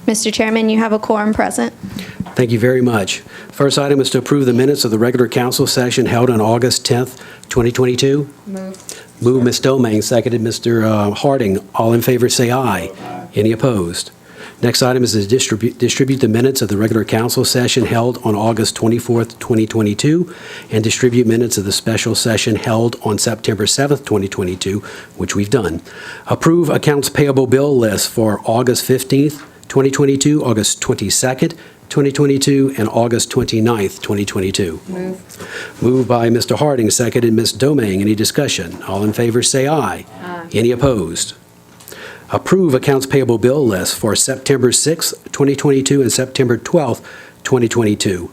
Mr. Chairman, you have a quorum present. Thank you very much. First item is to approve the minutes of the regular council session held on August 10th, 2022. Move Ms. Domingue, seconded Mr. Harding. All in favor say aye. Any opposed? Next item is to distribute the minutes of the regular council session held on August 24th, 2022, and distribute minutes of the special session held on September 7th, 2022, which we've done. Approve accounts payable bill list for August 15th, 2022, August 22nd, 2022, and August 29th, 2022. Moved by Mr. Harding, seconded Ms. Domingue. Any discussion? All in favor say aye. Any opposed? Approve accounts payable bill list for September 6th, 2022, and September 12th, 2022.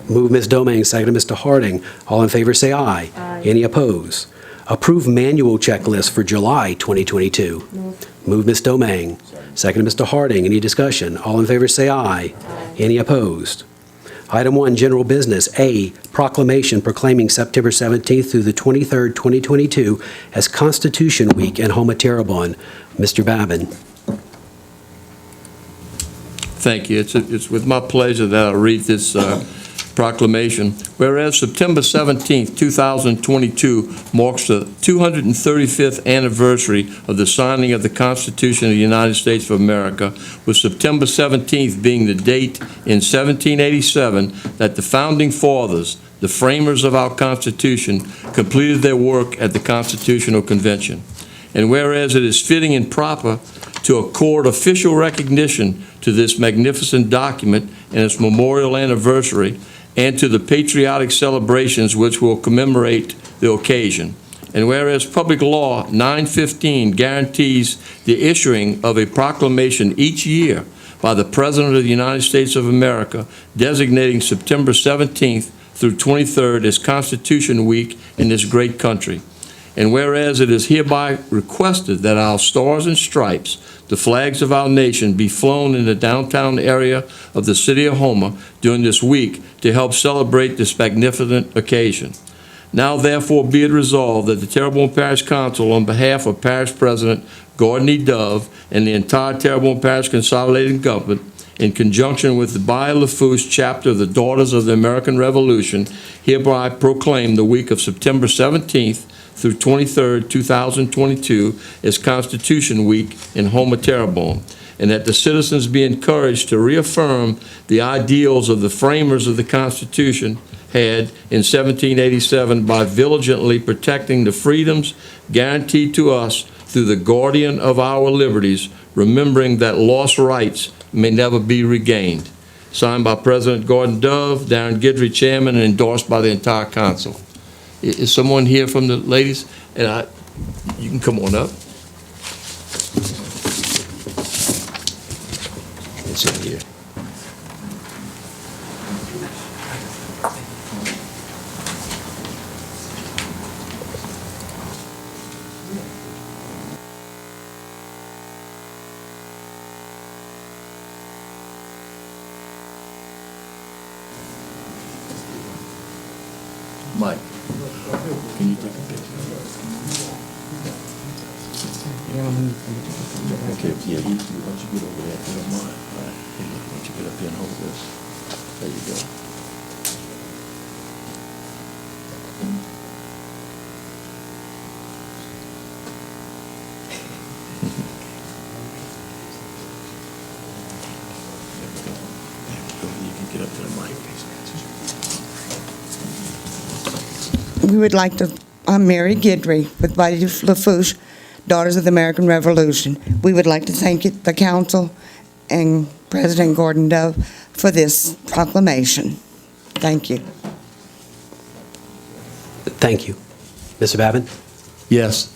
Move Ms. Domingue, seconded Mr. Harding. All in favor say aye. Any opposed? Approve manual checklist for July 2022. Move Ms. Domingue. Second, Mr. Harding. Any discussion? All in favor say aye. Any opposed? Item 1, general business. A, proclamation proclaiming September 17th through the 23rd, 2022 as Constitution Week in home of Terrebonne. Mr. Babin. Thank you. It's with my pleasure that I'll read this proclamation. Whereas September 17th, 2022 marks the 235th anniversary of the signing of the Constitution of the United States of America, with September 17th being the date in 1787 that the Founding Fathers, the framers of our Constitution, completed their work at the Constitutional Convention. And whereas it is fitting and proper to accord official recognition to this magnificent document and its memorial anniversary, and to the patriotic celebrations which will commemorate the occasion. And whereas Public Law 915 guarantees the issuing of a proclamation each year by the President of the United States of America designating September 17th through 23rd as Constitution Week in this great country. And whereas it is hereby requested that our stars and stripes, the flags of our nation, be flown in the downtown area of the city of Houma during this week to help celebrate this magnificent occasion. Now therefore be it resolved that the Terrebonne Parish Council, on behalf of Parish President Gordon E. Dove and the entire Terrebonne Parish Consolidated Government, in conjunction with the Bayou-Lafourche chapter of the Daughters of the American Revolution, hereby proclaim the week of September 17th through 23rd, 2022 as Constitution Week in home of Terrebonne, and that the citizens be encouraged to reaffirm the ideals of the framers of the Constitution had in 1787 by diligently protecting the freedoms guaranteed to us through the guardian of our liberties, remembering that lost rights may never be regained. Signed by President Gordon Dove, Darren Guidry, Chairman, and endorsed by the entire Council. Is someone here from the ladies? And you can come on up. It's in here. Mike. Can you take a picture? Okay, yeah, once you get over there, if you don't mind. All right, once you get up here and hold this. There you go. There we go. You can get up to the mic. We would like to, I'm Mary Guidry with Bayou-Lafourche, Daughters of the American Revolution. We would like to thank the council and President Gordon Dove for this proclamation. Thank you. Thank you. Mr. Babin? Yes.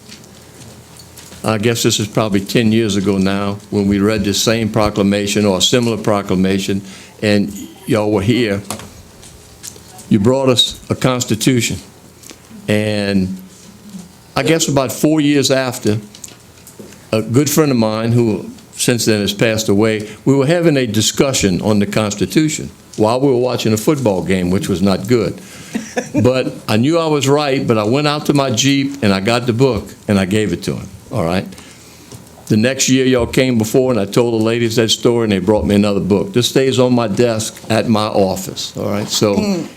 I guess this is probably 10 years ago now when we read the same proclamation or a similar proclamation, and y'all were here. You brought us a Constitution. And I guess about 4 years after, a good friend of mine who since then has passed away, we were having a discussion on the Constitution while we were watching a football game, which was not good. But I knew I was right, but I went out to my Jeep and I got the book and I gave it to him, all right? The next year, y'all came before, and I told the ladies that story, and they brought me another book. This stays on my desk at my office, all right? So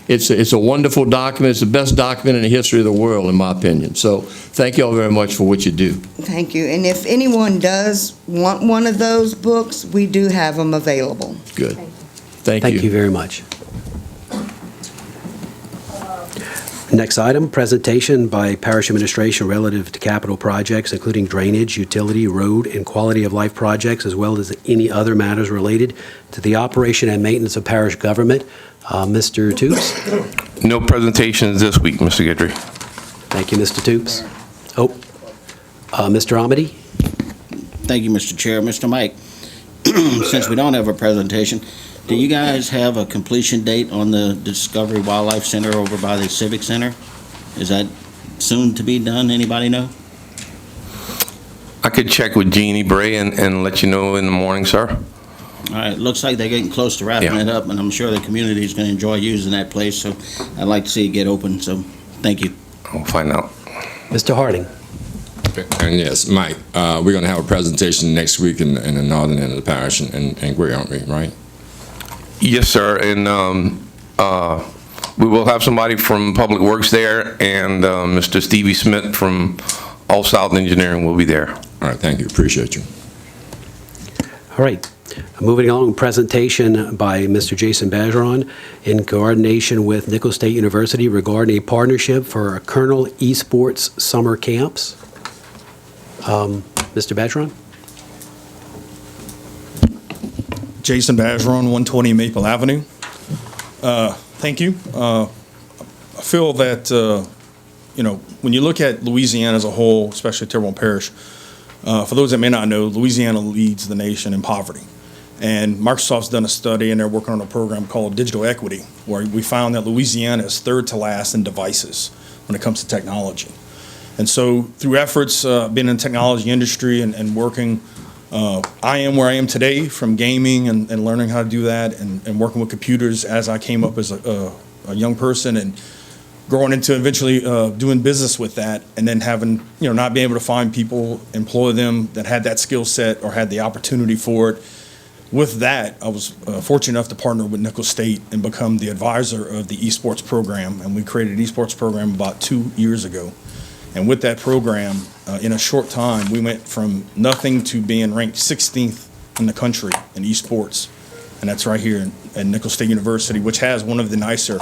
it's a wonderful document. It's the best document in the history of the world, in my opinion. So thank y'all very much for what you do. Thank you. And if anyone does want one of those books, we do have them available. Good. Thank you. Thank you very much. Next item, presentation by Parish Administration relative to capital projects, including drainage, utility, road, and quality of life projects, as well as any other matters related to the operation and maintenance of parish government. Mr. Toops? No presentations this week, Mr. Guidry. Thank you, Mr. Toops. Mr. Amity? Thank you, Mr. Chair. Mr. Mike, since we don't have a presentation, do you guys have a completion date on the Discovery Wildlife Center over by the Civic Center? Is that soon to be done? Anybody know? I could check with Jeannie Bray and let you know in the morning, sir. All right, looks like they're getting close to wrapping Yeah. it up, and I'm sure the community is going to enjoy using that place, so I'd like to see it get open, so thank you. I'll find out. Mr. Harding? And yes, Mike, we're going to have a presentation next week in the northern end of the parish in Gray, aren't we, right? Yes, sir, and we will have somebody from Public Works there, and Mr. Stevie Smith from All South Engineering will be there. All right, thank you. Appreciate you. All right. Moving along, presentation by Mr. Jason Bergeron in coordination with Nicholls State University regarding a partnership for Colonel Esports Summer Camps. Mr. Bergeron? Jason Bergeron, 120 Maple Avenue. Thank you. I feel that, when you look at Louisiana as a whole, especially Terrebonne Parish, for those that may not know, Louisiana leads the nation in poverty. And Microsoft's done a study, and they're working on a program called Digital Equity, where we found that Louisiana is third to last in devices when it comes to technology. And so through efforts, being in the technology industry and working, I am where I am today from gaming and learning how to do that and working with computers as I came up as a young person and growing into eventually doing business with that, and then having, not being able to find people, employ them that had that skill set or had the opportunity for it. With that, I was fortunate enough to partner with Nicholls State and become the advisor of the Esports Program, and we created an Esports Program about 2 years ago. And with that program, in a short time, we went from nothing to being ranked 16th in the country in esports. And that's right here at Nicholls State University, which has one of the nicer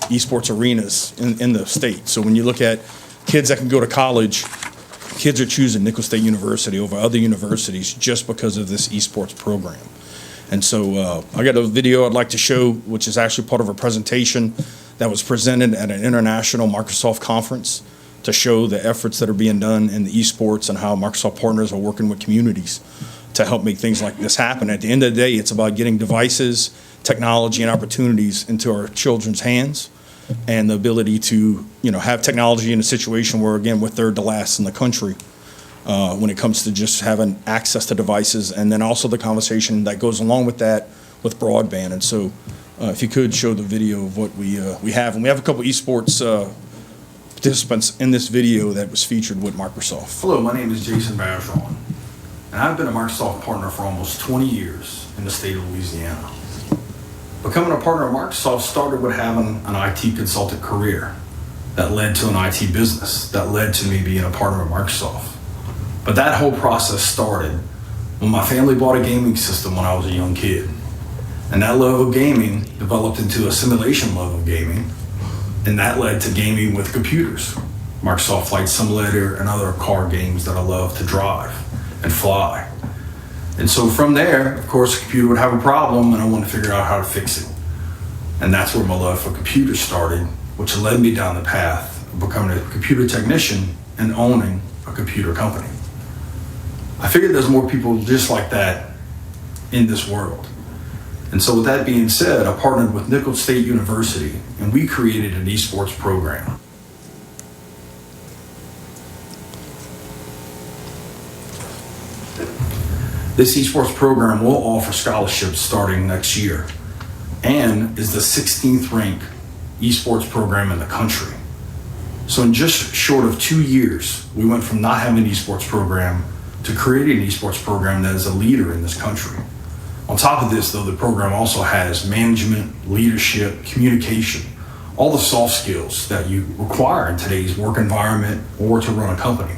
esports arenas in the state. So when you look at kids that can go to college, kids are choosing Nicholls State University over other universities just because of this esports program. And so I got a video I'd like to show, which is actually part of a presentation that was presented at an international Microsoft conference to show the efforts that are being done in the esports and how Microsoft partners are working with communities to help make things like this happen. At the end of the day, it's about getting devices, technology, and opportunities into our children's hands, and the ability to, have technology in a situation where, again, we're third to last in the country when it comes to just having access to devices, and then also the conversation that goes along with that with broadband. And so if you could show the video of what we have. And we have a couple esports participants in this video that was featured with Microsoft. Hello, my name is Jason Bergeron, and I've been a Microsoft partner for almost 20 years in the state of Louisiana. Becoming a partner of Microsoft started with having an IT consultant career that led to an IT business, that led to me being a partner of Microsoft. But that whole process started when my family bought a gaming system when I was a young kid. And that love of gaming developed into a simulation love of gaming, and that led to gaming with computers, Microsoft Flight Simulator and other car games that I love to drive and fly. And so from there, of course, the computer would have a problem and I wanted to figure out how to fix it. And that's where my love for computers started, which led me down the path of becoming a computer technician and owning a computer company. I figured there's more people just like that in this world. And so with that being said, I partnered with Nicholls State University, and we created an esports program. This esports program will offer scholarships starting next year and is the 16th ranked esports program in the country. So in just short of 2 years, we went from not having an esports program to create an esports program that is a leader in this country. On top of this, though, the program also has management, leadership, communication, all the soft skills that you require in today's work environment or to run a company.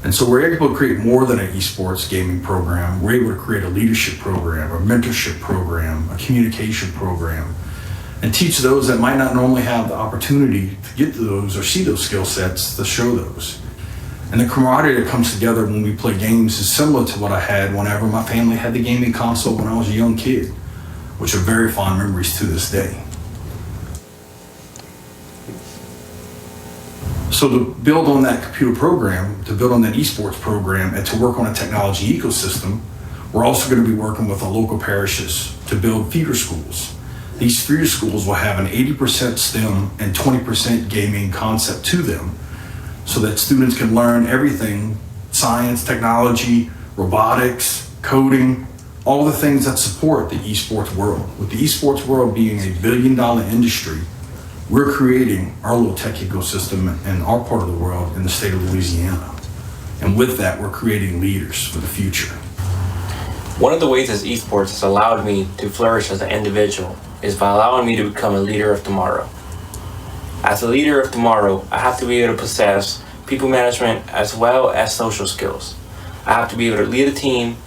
And so we're able to create more than an esports gaming program. We're able to create a leadership program, a mentorship program, a communication program, and teach those that might not normally have the opportunity to get to those or see those skill sets to show those. And the camaraderie that comes together when we play games is similar to what I had whenever my family had the gaming console when I was a young kid, which are very fond memories to this day. So to build on that computer program, to build on that esports program, and to work on a technology ecosystem, we're also going to be working with the local parishes to build feeder schools. These feeder schools will have an 80% STEM and 20% gaming concept to them, so that students can learn everything: science, technology, robotics, coding, all the things that support the esports world. With the esports world being a billion-dollar industry, we're creating our little tech ecosystem in our part of the world in the state of Louisiana. And with that, we're creating leaders for the future. One of the ways that esports has allowed me to flourish as an individual is by allowing me to become a leader of tomorrow. As a leader of tomorrow, I have to be able to possess people management as well as social skills. I have to be able to lead a team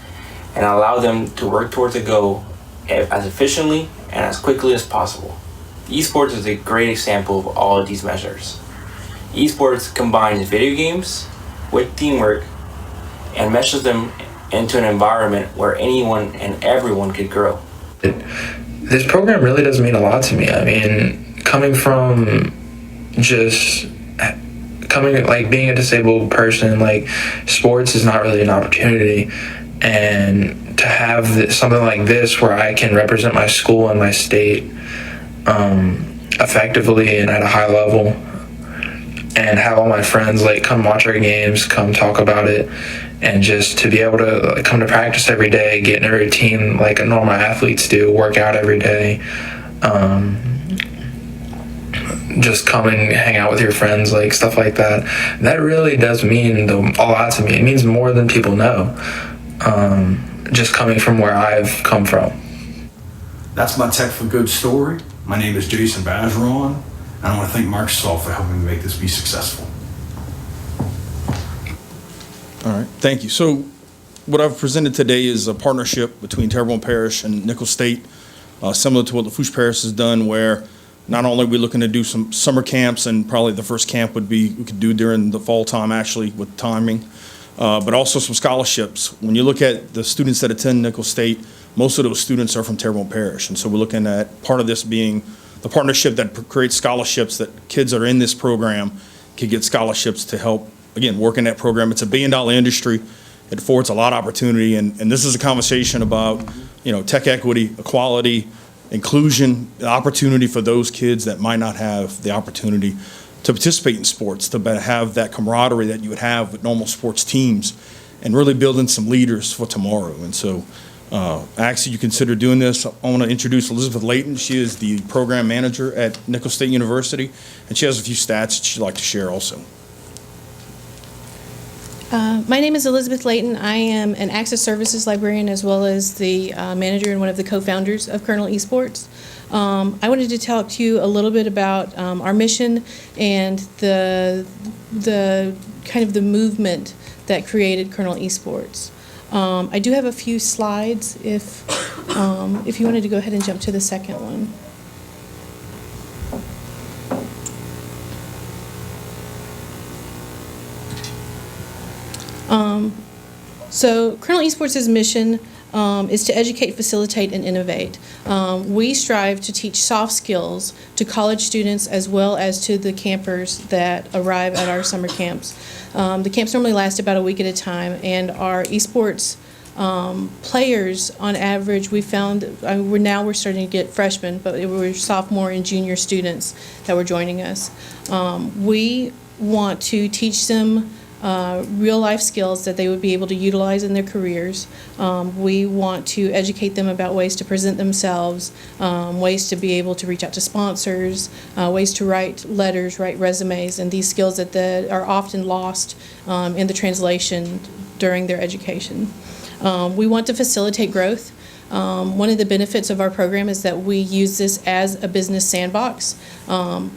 and allow them to work towards a goal as efficiently and as quickly as possible. Esports is a great example of all of these measures. Esports combines video games with teamwork and meshes them into an environment where anyone and everyone could grow. This program really does mean a lot to me. I mean, coming being a disabled person, like, sports is not really an opportunity, and to have something like this where I can represent my school and my state effectively and at a high level, and have all my friends come watch our games, come talk about it, and just to be able to come to practice every day, get in a routine like normal athletes do, work out every day, just come and hang out with your friends, stuff like that. That really does mean a lot to me. It means more than people know, just coming from where I've come from. That's my Tech for Good story. My name is Jason Bazeron, and I want to thank Microsoft for helping me make this be successful. All right, thank you. So what I've presented today is a partnership between Terrebonne Parish and Nicholls State, similar to what Lafourche Parish has done, where not only are we looking to do some summer camps, and probably the first camp would be we could do during the fall time, actually, with timing, but also some scholarships. When you look at the students that attend Nicholls State, most of those students are from Terrebonne Parish, and so we're looking at part of this being the partnership that creates scholarships, that kids that are in this program can get scholarships to help, again, work in that program. It's a billion-dollar industry. It affords a lot of opportunity, and this is a conversation about, tech equity, equality, inclusion, the opportunity for those kids that might not have the opportunity to participate in sports, to have that camaraderie that you would have with normal sports teams, and really building some leaders for tomorrow. And so I ask you consider doing this. I want to introduce Elizabeth Layton. She is the program manager at Nicholls State University, and she has a few stats that she'd like to share also. My name is Elizabeth Layton. I am an Access Services librarian as well as the manager and one of the co-founders of Kernel Esports. I wanted to talk to you a little bit about our mission and the kind of the movement that created Kernel Esports. I do have a few slides if you wanted to go ahead and jump to the second one. So Kernel Esports' mission is to educate, facilitate, and innovate. We strive to teach soft skills to college students as well as to the campers that arrive at our summer camps. The camps normally last about a week at a time, and our esports players, on average, we found, we're starting to get freshmen, but it were sophomore and junior students that were joining us. We want to teach them real life skills that they would be able to utilize in their careers. We want to educate them about ways to present themselves, ways to be able to reach out to sponsors, ways to write letters, write resumes, and these skills that are often lost in the translation during their education. We want to facilitate growth. One of the benefits of our program is that we use this as a business sandbox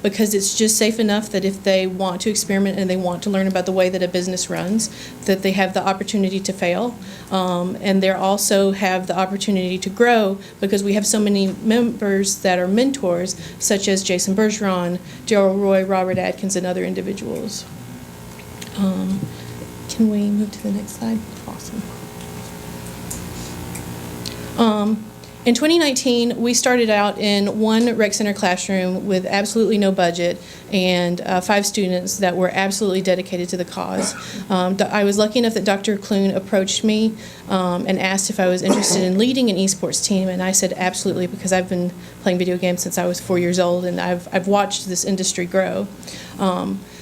because it's just safe enough that if they want to experiment and they want to learn about the way that a business runs, that they have the opportunity to fail. And they also have the opportunity to grow because we have so many members that are mentors, such as Jason Bergeron, Daryl Roy, Robert Atkins, and other individuals. Can we move to the next slide? Awesome. In 2019, we started out in one rec center classroom with absolutely no budget and 5 students that were absolutely dedicated to the cause. I was lucky enough that Dr. Clune approached me and asked if I was interested in leading an esports team, and I said absolutely, because I've been playing video games since I was 4 years old, and I've watched this industry grow.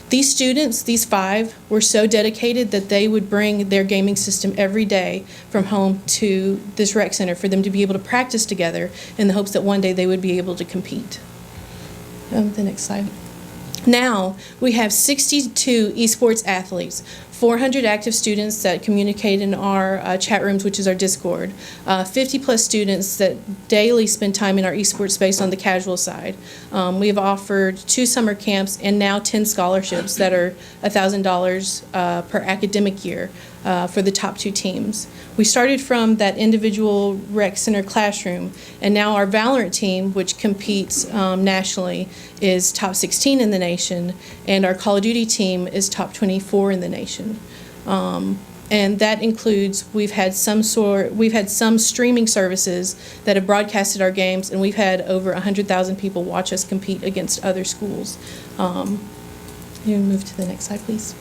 These students, these 5, were so dedicated that they would bring their gaming system every day from home to this rec center for them to be able to practice together in the hopes that one day they would be able to compete. The next slide. Now, we have 62 esports athletes, 400 active students that communicate in our chat rooms, which is our Discord, 50-plus students that daily spend time in our esports space on the casual side. We have offered 2 summer camps and now 10 scholarships that are $1,000 per academic year for the top 2 teams. We started from that individual rec center classroom, and now our Valorant team, which competes nationally, is top 16 in the nation, and our Call of Duty team is top 24 in the nation. And that includes we've had some streaming services that have broadcasted our games, and we've had over 100,000 people watch us compete against other schools. You move to the next slide, please.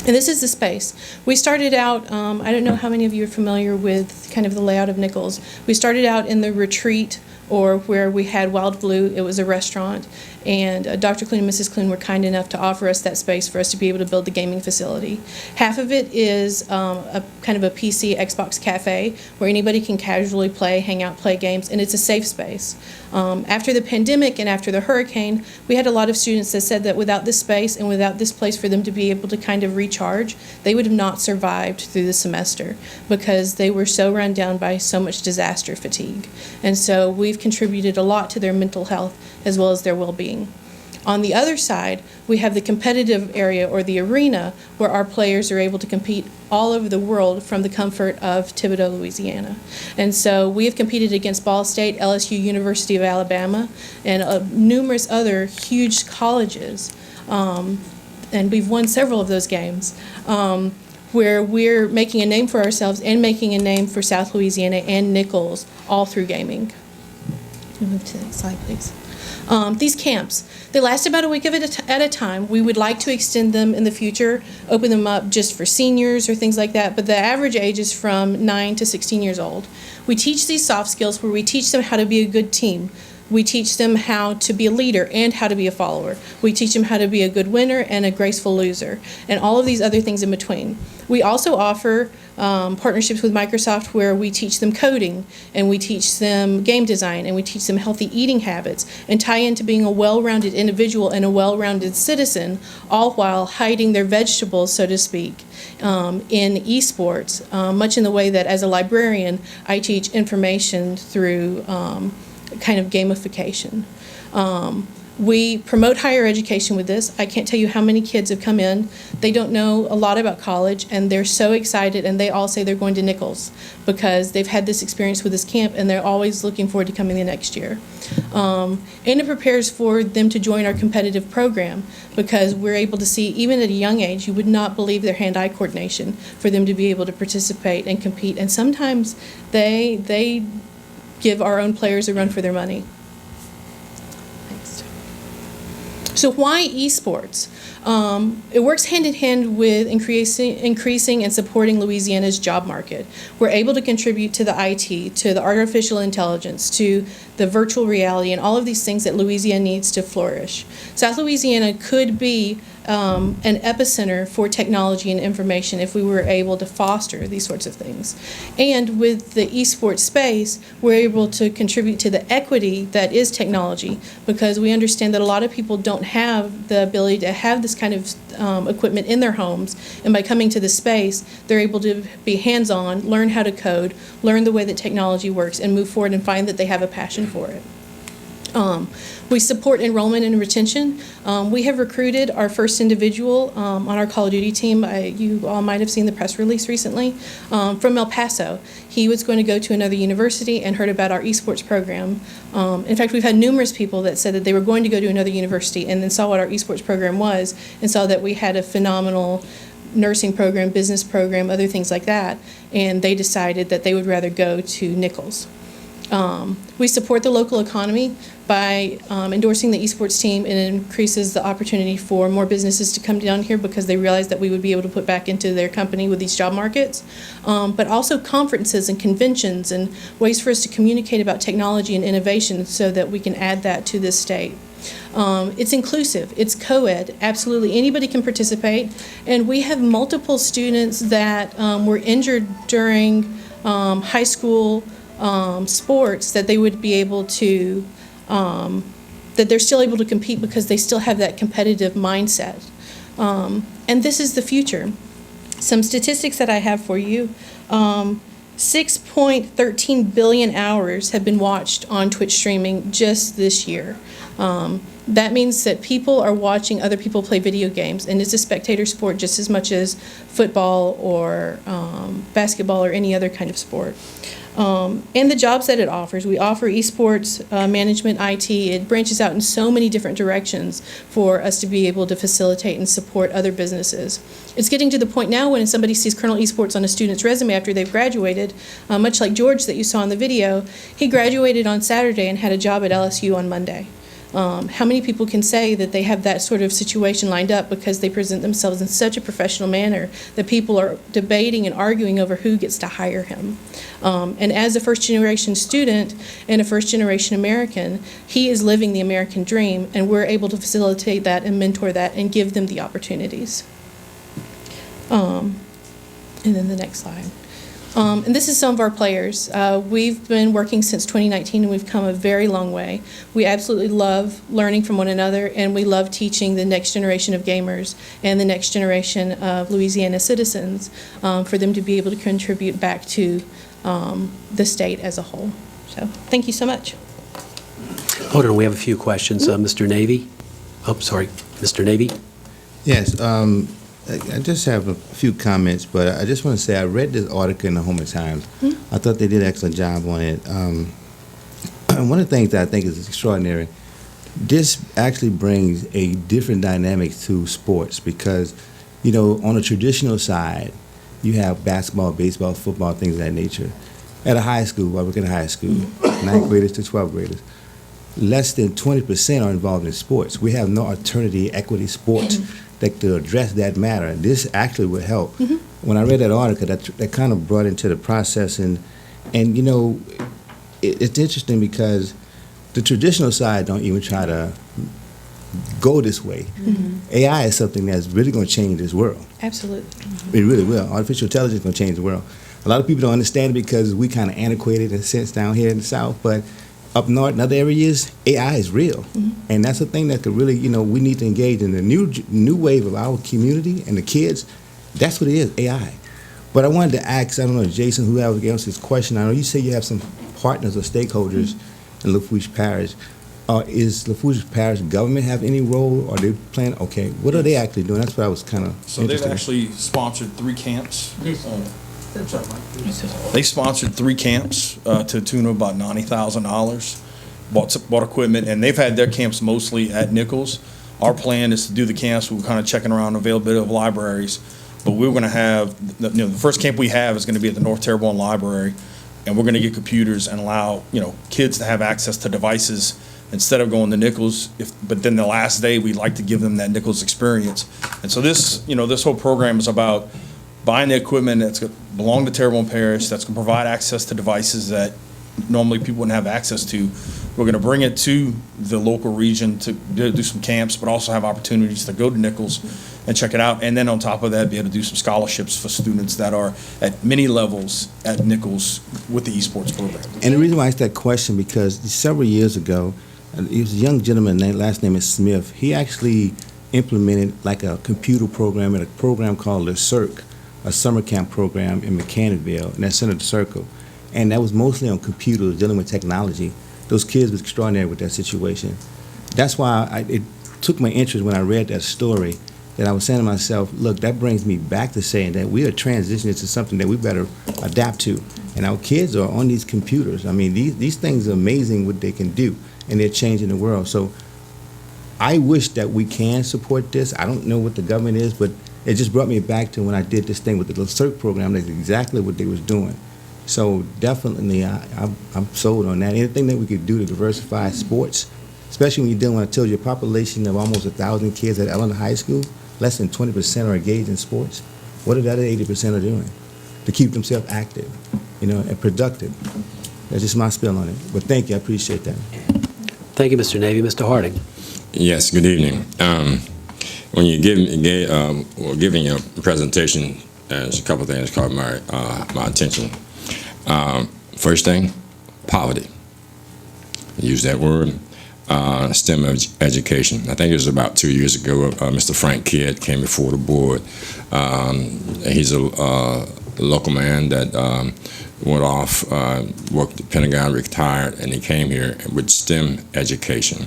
And this is the space. We started out, I don't know how many of you are familiar with kind of the layout of Nichols. We started out in the retreat, or where we had Wild Blue. It was a restaurant, and Dr. Clune and Mrs. Clune were kind enough to offer us that space for us to be able to build the gaming facility. Half of it is a kind of a PC Xbox cafe where anybody can casually play, hang out, play games, and it's a safe space. After the pandemic and after the hurricane, we had a lot of students that said that without this space and without this place for them to be able to kind of recharge, they would have not survived through the semester because they were so run down by so much disaster fatigue. And so we've contributed a lot to their mental health as well as their well-being. On the other side, we have the competitive area, or the arena, where our players are able to compete all over the world from the comfort of Thibodaux, Louisiana. And so we have competed against Ball State, LSU, University of Alabama, and numerous other huge colleges. And we've won several of those games, where we're making a name for ourselves and making a name for South Louisiana and Nichols, all through gaming. Move to the next slide, please. These camps, they last about a week at a time. We would like to extend them in the future, open them up just for seniors or things like that, but the average age is from 9 to 16 years old. We teach these soft skills where we teach them how to be a good team. We teach them how to be a leader and how to be a follower. We teach them how to be a good winner and a graceful loser, and all of these other things in between. We also offer partnerships with Microsoft where we teach them coding, and we teach them game design, and we teach them healthy eating habits, and tie into being a well-rounded individual and a well-rounded citizen, all while hiding their vegetables, so to speak, in esports, much in the way that as a librarian, I teach information through kind of gamification. We promote higher education with this. I can't tell you how many kids have come in. They don't know a lot about college, and they're so excited, and they all say they're going to Nichols because they've had this experience with this camp, and they're always looking forward to coming the next year. And it prepares for them to join our competitive program because we're able to see, even at a young age, you would not believe their hand-eye coordination for them to be able to participate and compete. And sometimes they give our own players a run for their money. Next. So why esports? It works hand in hand with increasing and supporting Louisiana's job market. We're able to contribute to the IT, to the artificial intelligence, to the virtual reality, and all of these things that Louisiana needs to flourish. South Louisiana could be an epicenter for technology and information if we were able to foster these sorts of things. And with the esports space, we're able to contribute to the equity that is technology, because we understand that a lot of people don't have the ability to have this kind of equipment in their homes, and by coming to the space, they're able to be hands-on, learn how to code, learn the way that technology works, and move forward and find that they have a passion for it. We support enrollment and retention. We have recruited our first individual on our Call of Duty team. You all might have seen the press release recently, from El Paso. He was going to go to another university and heard about our esports program. In fact, we've had numerous people that said that they were going to go to another university and then saw what our esports program was and saw that we had a phenomenal nursing program, business program, other things like that, and they decided that they would rather go to Nichols. We support the local economy by endorsing the esports team. It increases the opportunity for more businesses to come down here because they realize that we would be able to put back into their company with these job markets. But also conferences and conventions and ways for us to communicate about technology and innovation so that we can add that to this state. It's inclusive, it's co-ed, absolutely anybody can participate, and we have multiple students that were injured during high school sports that they would be able to, that they're still able to compete because they still have that competitive mindset. And this is the future. Some statistics that I have for you. 6.13 billion hours have been watched on Twitch streaming just this year. That means that people are watching other people play video games, and it's a spectator sport just as much as football or basketball or any other kind of sport. And the jobs that it offers. We offer esports, management, IT. It branches out in so many different directions for us to be able to facilitate and support other businesses. It's getting to the point now when somebody sees Colonel Esports on a student's resume after they've graduated, much like George that you saw in the video, he graduated on Saturday and had a job at LSU on Monday. How many people can say that they have that sort of situation lined up because they present themselves in such a professional manner that people are debating and arguing over who gets to hire him? And as a first-generation student and a first-generation American, he is living the American dream, and we're able to facilitate that and mentor that and give them the opportunities. And then the next slide. And this is some of our players. We've been working since 2019, and we've come a very long way. We absolutely love learning from one another, and we love teaching the next generation of gamers and the next generation of Louisiana citizens for them to be able to contribute back to the state as a whole. So thank you so much. Hold on, we have a few questions. Mr. Navy? Oh, sorry, Mr. Navy? Yes, I just have a few comments, but I just want to say I read this article in the Homer Times. I thought they did an excellent job on it. One of the things that I think is extraordinary, this actually brings a different dynamic to sports because, you know, on the traditional side, you have basketball, baseball, football, things of that nature. At a high school, I work at a high school, 9th graders to 12th graders, less than 20% are involved in sports. We have no alternative equity sports that to address that matter. And this actually would help. When I read that article, that kind of brought into the process. And you know, it's interesting because the traditional side don't even try to go this way. AI is something that's really going to change this world. Absolutely. It really will. Artificial intelligence is going to change the world. A lot of people don't understand it because we kind of antiquated in a sense down here in the South, but up north in other areas, AI is real. And that's a thing that could really, you know, we need to engage in the new wave of our community and the kids. That's what it is, AI. But I wanted to ask, I don't know, Jason, whoever else this question, I know you say you have some partners or stakeholders in Lafourche Parish. Is Lafourche Parish government have any role, or they plan? Okay, what are they actually doing? That's what I was kind of So they've actually sponsored 3 camps. They sponsored 3 camps to the tune of about $90,000, bought equipment, and they've had their camps mostly at Nichols. Our plan is to do the camps. We're kind of checking around availability of libraries, but we're going to have, the first camp we have is going to be at the North Terrebonne Library, and we're going to get computers and allow, kids to have access to devices instead of going to Nichols. But then the last day, we'd like to give them that Nichols experience. And so this, this whole program is about buying the equipment that's going to belong to Terrebonne Parish, that's going to provide access to devices that normally people wouldn't have access to. We're going to bring it to the local region to do some camps, but also have opportunities to go to Nichols and check it out. And then on top of that, be able to do some scholarships for students that are at many levels at Nichols with the Esports Program. And the reason why I asked that question, because several years ago, he was a young gentleman, last name is Smith. He actually implemented like a computer program at a program called the Cirque, a summer camp program in Mechanicsville, in that center of the circle. And that was mostly on computers, dealing with technology. Those kids was extraordinary with that situation. That's why it took my interest when I read that story, that I was saying to myself, look, that brings me back to saying that we are transitioning to something that we better adapt to. And our kids are on these computers. I mean, these things are amazing what they can do, and they're changing the world. So I wish that we can support this. I don't know what the government is, but it just brought me back to when I did this thing with the little CERC program. That's exactly what they was doing. So definitely, I'm sold on that. Anything that we could do to diversify sports, especially when you're dealing with, I told you, a population of almost 1,000 kids at Ellen High School, less than 20% are engaged in sports. What are the other 80% are doing to keep themselves active, and productive? That's just my spin on it. But thank you, I appreciate that. Thank you, Mr. Navy. Mr. Harding. Yes, good evening. When you giving your presentation, there's a couple of things caught my attention. First thing, poverty. Use that word. STEM education. I think it was about 2 years ago, Mr. Frank Kidd came before the board. He's a local man that went off, worked at the Pentagon, retired, and he came here with STEM education.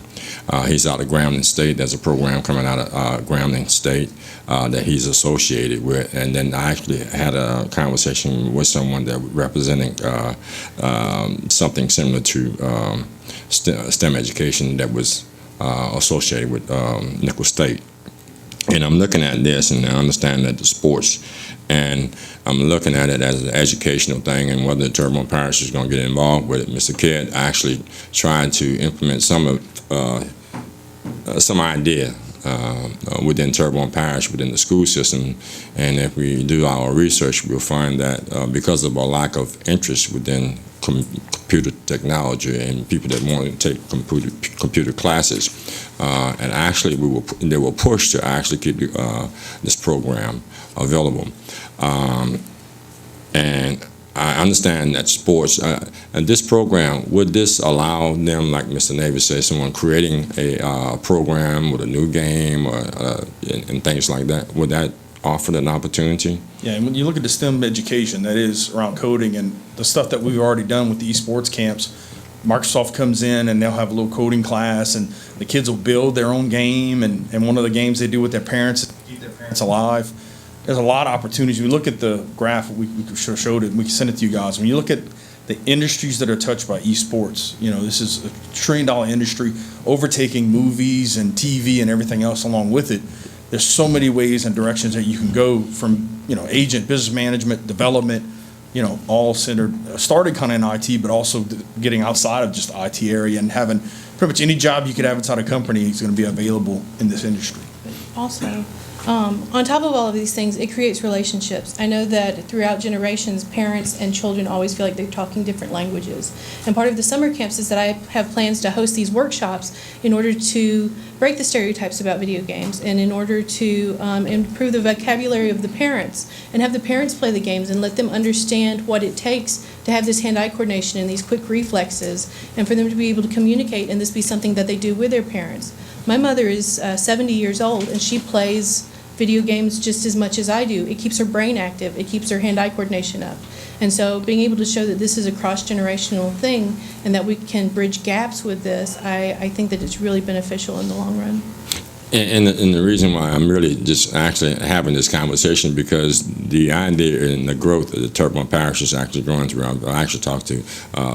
He's out of Grambling State. There's a program coming out of Grambling State that he's associated with. And then I actually had a conversation with someone that representing something similar to STEM education that was associated with Nichols State. And I'm looking at this and I understand that the sports, and I'm looking at it as an educational thing, and whether Terrebonne Parish is going to get involved with it. Mr. Kidd actually tried to implement some idea within Terrebonne Parish, within the school system, and if we do our research, we'll find that because of a lack of interest within computer technology and people that want to take computer classes, and actually they were pushed to actually keep this program available. And I understand that sports, and this program, would this allow them, like Mr. Navy said, someone creating a program with a new game or and things like that, would that offer an opportunity? Yeah, and when you look at the STEM education, that is around coding and the stuff that we've already done with the esports camps, Microsoft comes in and they'll have a little coding class, and the kids will build their own game, and one of the games they do with their parents is to keep their parents alive. There's a lot of opportunities. We look at the graph, we showed it, and we can send it to you guys. When you look at the industries that are touched by esports, this is a $1 trillion industry, overtaking movies and TV and everything else along with it. There's so many ways and directions that you can go from, agent, business management, development, all started kind of in IT, but also getting outside of just the IT area and having pretty much any job you could have inside a company is going to be available in this industry. Also, on top of all of these things, it creates relationships. I know that throughout generations, parents and children always feel like they're talking different languages. And part of the summer camps is that I have plans to host these workshops in order to break the stereotypes about video games and in order to improve the vocabulary of the parents and have the parents play the games and let them understand what it takes to have this hand-eye coordination and these quick reflexes, and for them to be able to communicate and this be something that they do with their parents. My mother is 70 years old, and she plays video games just as much as I do. It keeps her brain active. It keeps her hand-eye coordination up. And so being able to show that this is a cross-generational thing and that we can bridge gaps with this, I think that it's really beneficial in the long run. And the reason why I'm really just actually having this conversation, because the idea and the growth of the Terrebonne Parish is actually going through. I actually talked to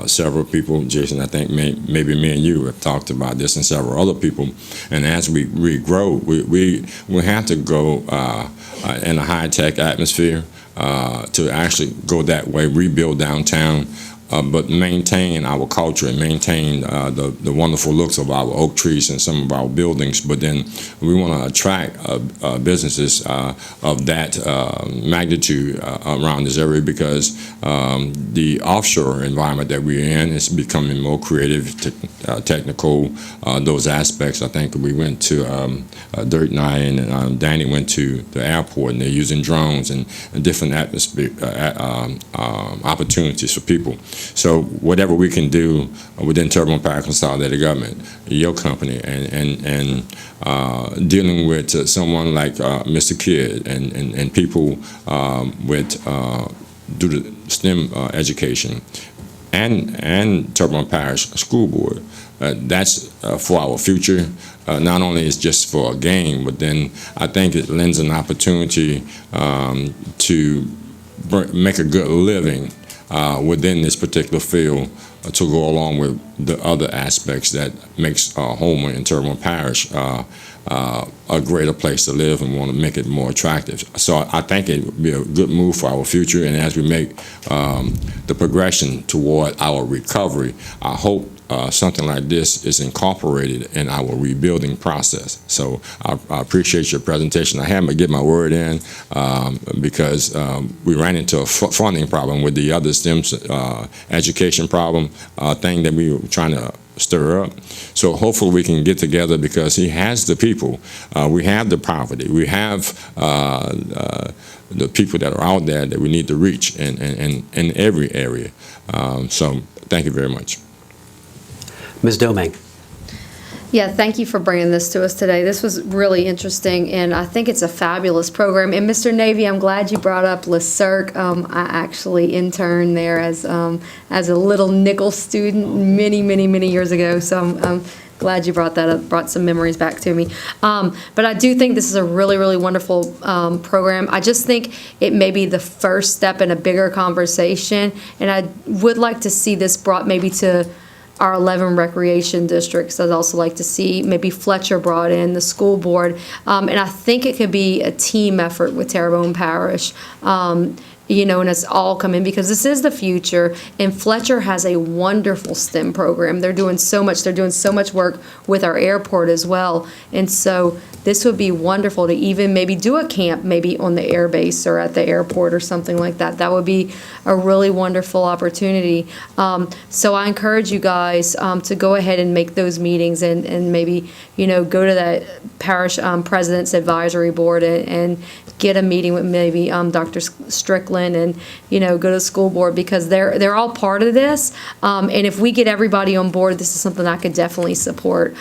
several people. Jason, I think maybe me and you have talked about this, and several other people. And as we grow, we have to go in a high-tech atmosphere to actually go that way, rebuild downtown. but maintain our culture and maintain the wonderful looks of our oak trees and some of our buildings. But then we want to attract businesses of that magnitude around this area, because the offshore environment that we're in is becoming more creative, technical, those aspects. I think we went to Dirt Night, and Danny went to the airport, and they're using drones and different atmosphere opportunities for people. So whatever we can do within Terrebonne Parish Consolidated Government, your company, and dealing with someone like Mr. Kidd and people with due to STEM education and Terrebonne Parish School Board. That's for our future. Not only is just for a game, but then I think it lends an opportunity to make a good living within this particular field, to go along with the other aspects that makes Homer and Terrebonne Parish a greater place to live, and want to make it more attractive. So I think it would be a good move for our future, and as we make the progression toward our recovery, I hope something like this is incorporated in our rebuilding process. So I appreciate your presentation. I had to get my word in because we ran into a funding problem with the other STEM education problem thing that we were trying to stir up. So hopefully we can get together, because he has the people. We have the poverty. We have the people that are out there that we need to reach in every area. So thank you very much. Ms. Domingue. Yeah, thank you for bringing this to us today. This was really interesting, and I think it's a fabulous program. And Mr. Navy, I'm glad you brought up Le Cirque. I actually interned there as a little nickel student many years ago, so I'm glad you brought that up, brought some memories back to me. But I do think this is a really wonderful program. I just think it may be the first step in a bigger conversation, and I would like to see this brought maybe to our 11 recreation districts. I'd also like to see maybe Fletcher brought in, the school board, and I think it could be a team effort with Terrebonne Parish. And it's all coming, because this is the future, and Fletcher has a wonderful STEM program. They're doing so much. They're doing so much work with our airport as well, and so this would be wonderful to even maybe do a camp maybe on the air base or at the airport or something like that. That would be a really wonderful opportunity. So I encourage you guys to go ahead and make those meetings, and maybe go to that parish president's advisory board and get a meeting with maybe Dr. Strickland, and go to the school board, because they're all part of this. And if we get everybody on board, this is something I could definitely support.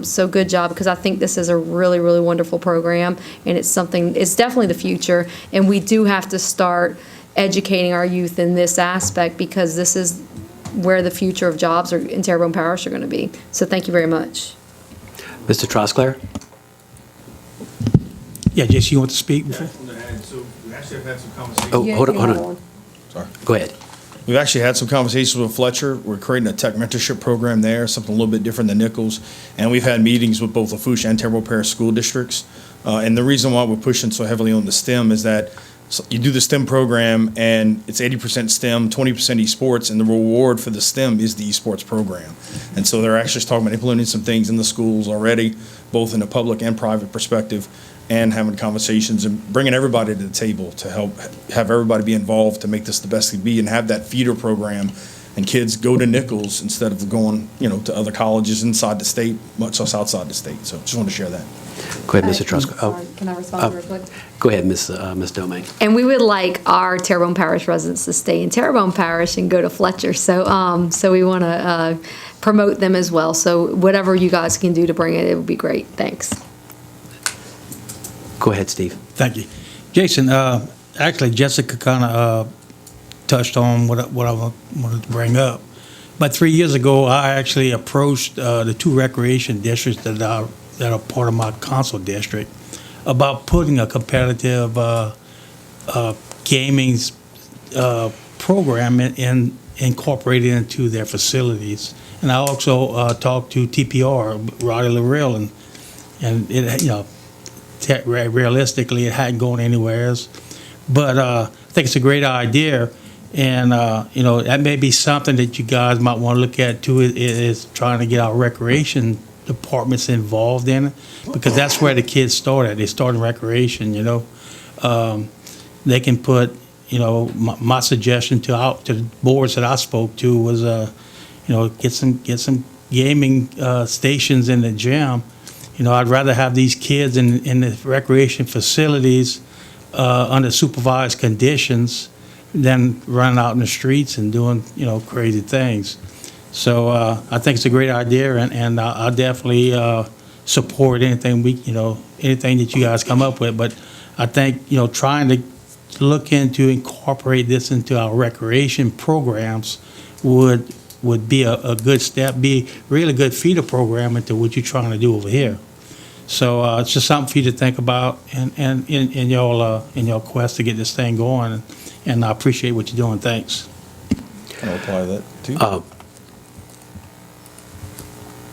So good job, because I think this is a really wonderful program, and it's definitely the future, and we do have to start educating our youth in this aspect, because this is where the future of jobs in Terrebonne Parish are going to be. So thank you very much. Mr. Trosclair? Yeah, Jason, you want to speak? So we actually have had some conversations. Oh, hold on. Sorry. Go ahead. We've actually had some conversations with Fletcher. We're creating a tech mentorship program there, something a little bit different than Nichols. And we've had meetings with both Lafourche and Terrebonne Parish school districts. And the reason why we're pushing so heavily on the STEM is that you do the STEM program, and it's 80% STEM, 20% esports, and the reward for the STEM is the esports program. And so they're actually talking about implementing some things in the schools already, both in a public and private perspective, and having conversations and bringing everybody to the table to help have everybody be involved to make this the best it can be, and have that feeder program, and kids go to Nichols instead of going, to other colleges inside the state, much less outside the state. So just wanted to share that. Go ahead, Mr. Trosclair. Sorry, can I respond real quick? Go ahead, Ms. Domingue. And we would like our Terrebonne Parish residents to stay in Terrebonne Parish and go to Fletcher. So we want to promote them as well. So whatever you guys can do to bring it would be great. Thanks. Go ahead, Steve. Thank you. Jason, actually, Jessica kind of touched on what I wanted to bring up. But 3 years ago, I actually approached the two recreation districts that are part of my council district about putting a competitive gaming program incorporated into their facilities. And I also talked to TPR, Roddy Lorell, and it, realistically, it hadn't gone anywhere else. But I think it's a great idea. And, that may be something that you guys might want to look at too, is trying to get our recreation departments involved in it, because that's where the kids start at. They start in recreation, They can put, my suggestion to the boards that I spoke to was, get some gaming stations in the gym. I'd rather have these kids in the recreation facilities under supervised conditions than running out in the streets and doing, crazy things. So I think it's a great idea, and I definitely support anything anything that you guys come up with. But I think, trying to look into incorporate this into our recreation programs would be a good step, be really good feeder program into what you're trying to do over here. So it's just something for you to think about and in your quest to get this thing going. And I appreciate what you're doing. Thanks. Can I apply that too?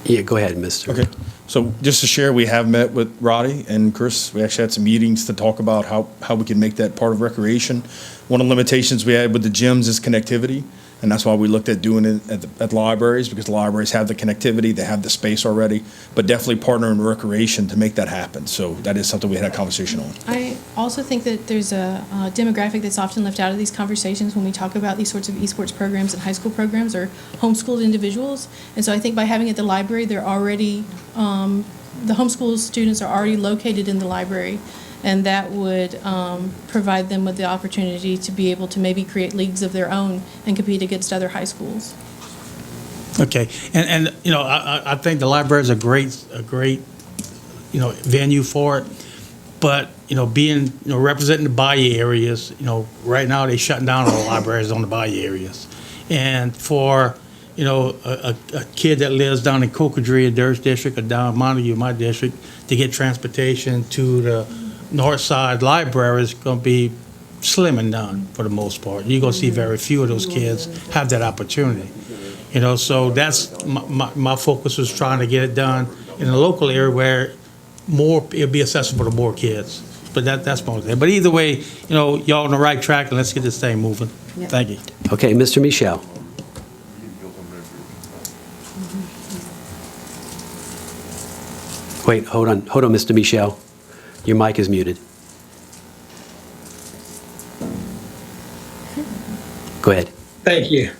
Yeah, go ahead, Mr. Okay. So just to share, we have met with Roddy and Chris. We actually had some meetings to talk about how we can make that part of recreation. One of the limitations we had with the gyms is connectivity. And that's why we looked at doing it at libraries, because the libraries have the connectivity, they have the space already, but definitely partnering with recreation to make that happen. So that is something we had a conversation on. I also think that there's a demographic that's often left out of these conversations when we talk about these sorts of esports programs and high school programs, or homeschooled individuals. And so I think by having it at the library, they're already, the homeschool students are already located in the library, and that would provide them with the opportunity to be able to maybe create leagues of their own and compete against other high schools. Okay, and I think the library is a great venue for it, but being representing the Bayou areas, right now they're shutting down all the libraries on the Bayou areas, and for a kid that lives down in Cocodrie, Durst District, or down Montague, my district, to get transportation to the North Side Library is going to be slim and none for the most part. You're going to see very few of those kids have that opportunity. So that's my focus, was trying to get it done in a local area where it'll be accessible to more kids. But that's more there. But either way, y'all on the right track, and let's get this thing moving. Yep. Thank you. Okay, Mr. Michel. Wait, hold on, Mr. Michel. Your mic is muted. Go ahead. Thank you.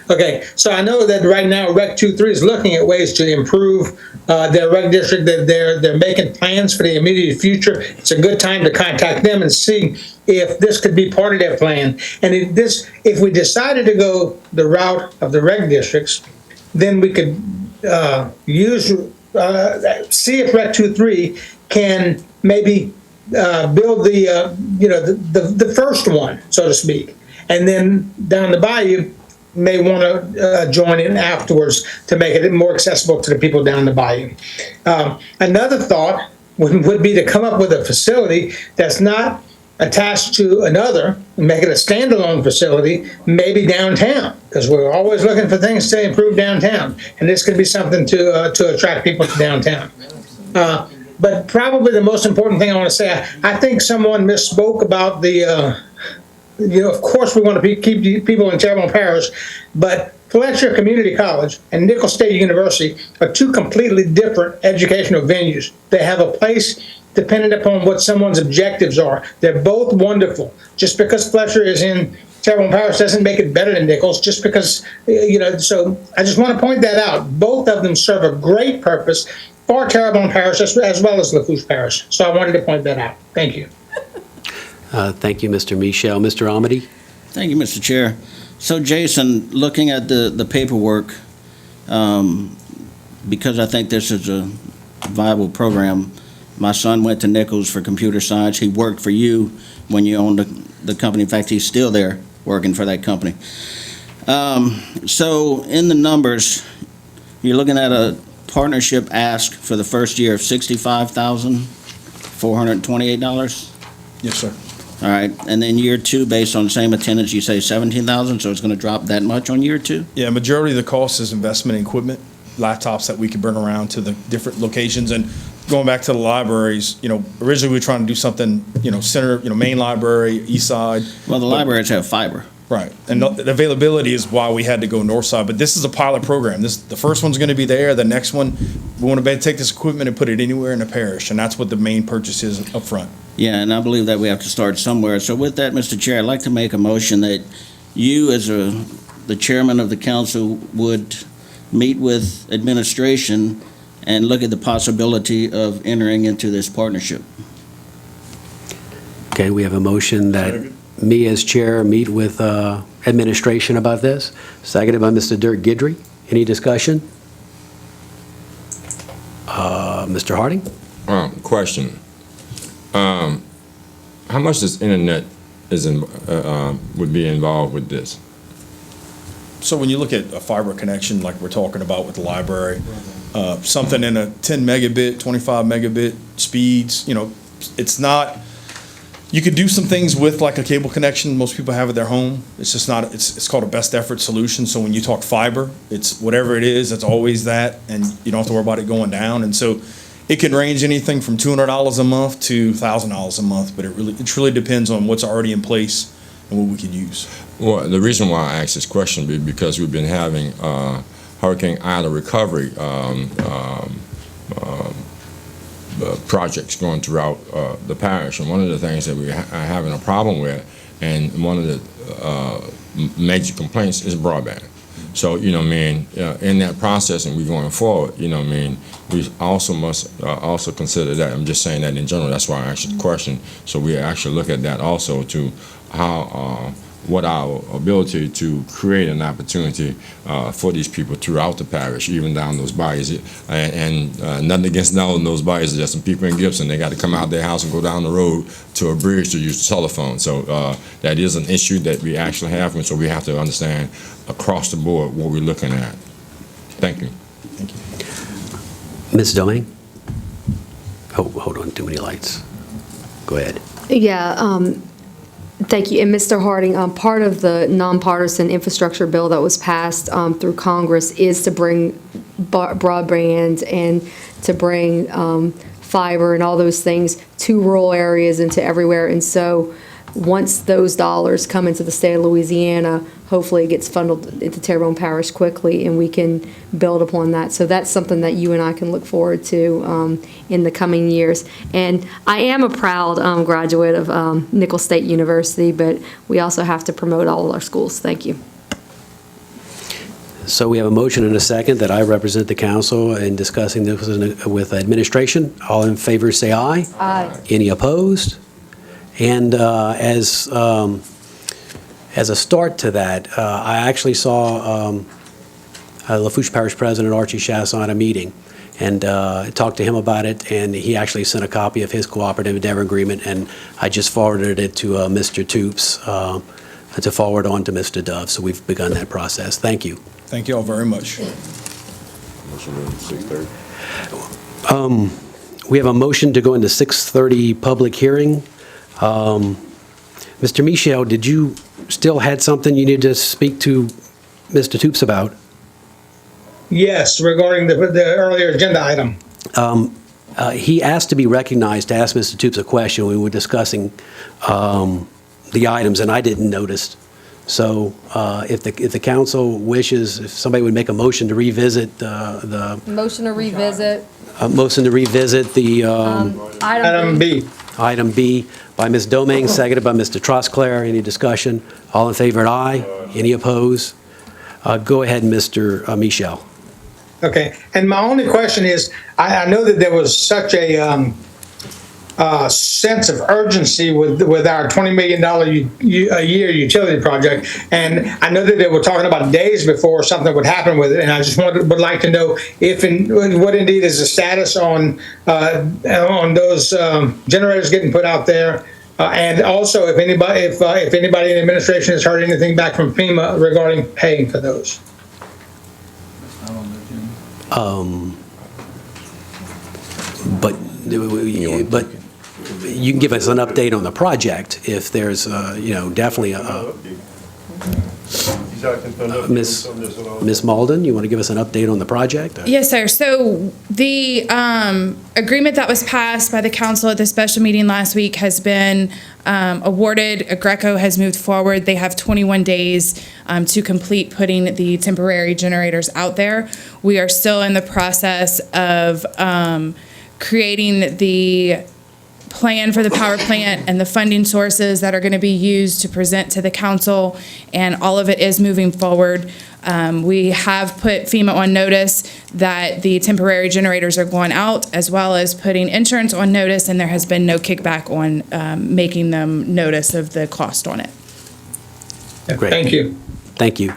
Okay, so I know that right now Rec 23 is looking at ways to improve their rec district. That they're making plans for the immediate future. It's a good time to contact them and see if this could be part of their plan. And if we decided to go the route of the rec districts, then we could see if Rec 23 can maybe build the first one, so to speak, and then down the bayou may want to join in afterwards to make it more accessible to the people down the bayou. Another thought would be to come up with a facility that's not attached to another, and make it a standalone facility, maybe downtown, because we're always looking for things to improve downtown, and this could be something to attract people to downtown. But probably the most important thing I want to say, I think someone misspoke about the, of course we want to keep people in Terrebonne Parish, but Fletcher Community College and Nicholls State University are two completely different educational venues. They have a place dependent upon what someone's objectives are. They're both wonderful. Just because Fletcher is in Terrebonne Parish doesn't make it better than Nicholls, just because, so I just want to point that out. Both of them serve a great purpose for Terrebonne Parish as well as Lafourche Parish. So I wanted to point that out. Thank you. Thank you, Mr. Michel. Mr. Amity? Thank you, Mr. Chair. So Jason, looking at the paperwork, because I think this is a viable program, my son went to Nicholls for computer science. He worked for you when you owned the company. In fact, he's still there working for that company. So in the numbers, you're looking at a partnership ask for the first year of $65,428? Yes, sir. All right, and then year two, based on the same attendance, you say 17,000, so it's going to drop that much on year two? Yeah, majority of the cost is investment in equipment, laptops that we can bring around to the different locations. And going back to the libraries, originally we were trying to do something, center, main library, east side. Well, the libraries have fiber. Right, and the availability is why we had to go north side, but this is a pilot program. The first one's gonna be there, the next one, we wanna take this equipment and put it anywhere in the parish, and that's what the main purchase is up front. Yeah, and I believe that we have to start somewhere. So with that, Mr. Chair, I'd like to make a motion that you, as the chairman of the council, would meet with administration and look at the possibility of entering into this partnership. Okay, we have a motion that me as chair meet with administration about this, seconded by Mr. Dirk Guidry. Any discussion? Mr. Harding? Question. How much does internet would be involved with this? So when you look at a fiber connection like we're talking about with the library, something in a 10 megabit, 25 megabit speeds, it's not, you could do some things with like a cable connection most people have at their home. It's just not, it's called a best effort solution. So when you talk fiber, it's whatever it is, it's always that, and you don't have to worry about it going down. And so it can range anything from $200 a month to $1,000 a month, but it truly depends on what's already in place and what we could use. Well, the reason why I asked this question is because we've been having Hurricane Ida recovery projects going throughout the parish, and one of the things that we are having a problem with, and one of the major complaints is broadband. So, in that process, and we're going forward, we also must also consider that. I'm just saying that in general. That's why I asked the question. So we actually look at that also to how what our ability to create an opportunity for these people throughout the parish, even down those bayous. And nothing against down those bayous. There's some people in Gibson, they got to come out their house and go down the road to a bridge to use the telephone. So that is an issue that we actually have, and so we have to understand across the board what we're looking at. Thank you. Thank you. Ms. Domingue? Oh, hold on, too many lights. Go ahead. Yeah, thank you. And Mr. Harding, part of the nonpartisan infrastructure bill that was passed through Congress is to bring broadband and to bring fiber and all those things to rural areas and to everywhere. And so once those dollars come into the state of Louisiana, hopefully it gets funneled into Terrebonne Parish quickly and we can build upon that. So that's something that you and I can look forward to in the coming years. And I am a proud graduate of Nicholls State University, but we also have to promote all of our schools. Thank you. So we have a motion and a second that I represent the council in discussing this with administration. All in favor say aye. Aye. Any opposed? And as a start to that, I actually saw Lafourche Parish President Archie Chasson at a meeting and talked to him about it, and he actually sent a copy of his cooperative endeavor agreement, and I just forwarded it to Mr. Toops to forward on to Mr. Dove. So we've begun that process. Thank you. Thank you all very much. We have a motion to go into 6:30 public hearing. Mr. Michel, did you still had something you need to speak to Mr. Toops about? Yes, regarding the earlier agenda item. He asked to be recognized to ask Mr. Toops a question. We were discussing the items, and I didn't notice. So if the council wishes, if somebody would make a motion to revisit the Motion to revisit. motion to revisit the Item B. item B by Ms. Domingue, seconded by Mr. Trosclair. Any discussion? All in favor, aye. Any opposed? Go ahead, Mr. Michel. Okay, and my only question is, I know that there was such a sense of urgency with our $20 million a year utility project, and I know that they were talking about days before something would happen with it, and I just would like to know if and what indeed is the status on those generators getting put out there, and also if anybody in the administration has heard anything back from FEMA regarding paying for those. But you can give us an update on the project if there's, definitely a. Ms. Malden, you want to give us an update on the project? Yes, sir. So the agreement that was passed by the council at the special meeting last week has been awarded. Greco has moved forward. They have 21 days to complete putting the temporary generators out there. We are still in the process of creating the plan for the power plant and the funding sources that are going to be used to present to the council, and all of it is moving forward. We have put FEMA on notice that the temporary generators are going out, as well as putting insurance on notice, and there has been no kickback on making them notice of the cost on it. Great. Thank you. Thank you.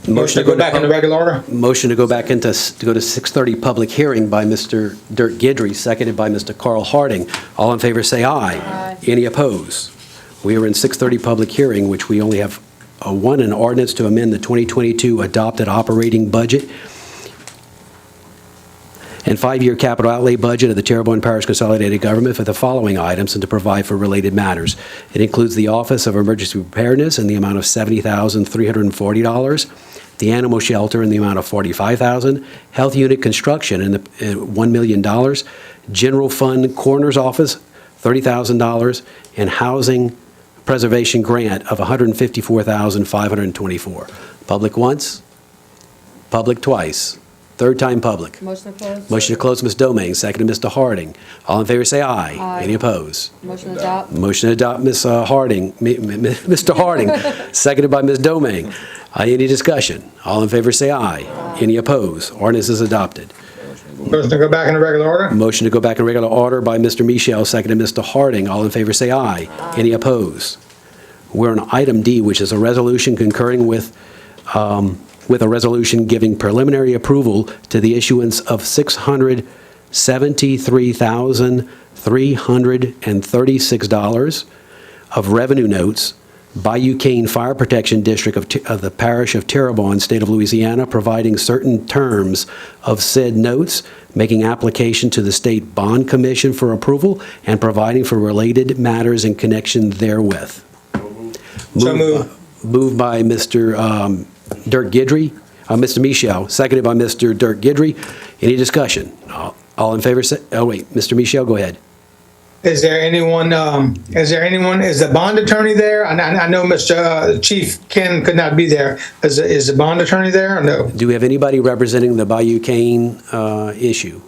Motion to go back into regular order? Motion to go back to go to 6:30 public hearing by Mr. Dirk Gidry, seconded by Mr. Carl Harding. All in favor say aye. Aye. Any opposed? We are in 6:30 public hearing, which we only have an ordinance to amend the 2022 adopted operating budget and 5-year capital outlay budget of the Terrebonne Parish Consolidated Government for the following items and to provide for related matters. It includes the Office of Emergency Preparedness in the amount of $70,340, the Animal Shelter in the amount of $45,000, Health Unit Construction in the $1 million, General Fund Coroner's Office $30,000, and Housing Preservation Grant of $154,524. Public once, public twice. Third time public. Motion to close. Motion to close, Ms. Domingue, seconded Mr. Harding. All in favor say aye. Aye. Any opposed? Motion to adopt. Motion to adopt, Ms. Harding, Mr. Harding, seconded by Ms. Domingue. Any discussion? All in favor say aye. Any opposed? Ordinance is adopted. Motion to go back into regular order? Motion to go back in regular order by Mr. Michel, seconded Mr. Harding. All in favor say aye. Any opposed? We're on item D, which is a resolution concurring with a resolution giving preliminary approval to the issuance of $673,336 of revenue notes Bayou Cane Fire Protection District of the Parish of Terrebonne, State of Louisiana, providing certain terms of said notes, making application to the State Bond Commission for approval, and providing for related matters in connection therewith. So moved. Moved by Mr. Dirk Gidry, Mr. Michel, seconded by Mr. Dirk Gidry. Any discussion? All in favor say, oh wait, Mr. Michel, go ahead. Is there anyone, is the bond attorney there? I know Mr. Chief Ken could not be there. Is the bond attorney there or no? Do we have anybody representing the Bayou Cane issue?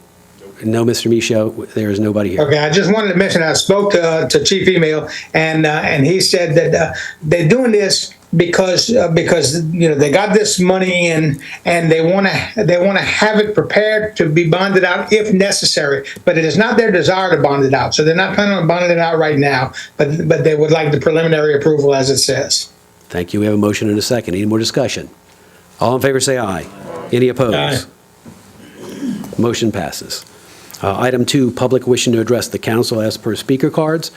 No, Mr. Michel, there is nobody here. Okay, I just wanted to mention, I spoke to Chief Email, and he said that they're doing this because they got this money in, and they want to have it prepared to be bonded out if necessary. But it is not their desire to bond it out, so they're not planning on bonding it out right now. But they would like the preliminary approval, as it says. Thank you. We have a motion and a second. Any more discussion? All in favor say aye. Any opposed? Aye. Motion passes. Item 2, public wishing to address the council as per speaker cards.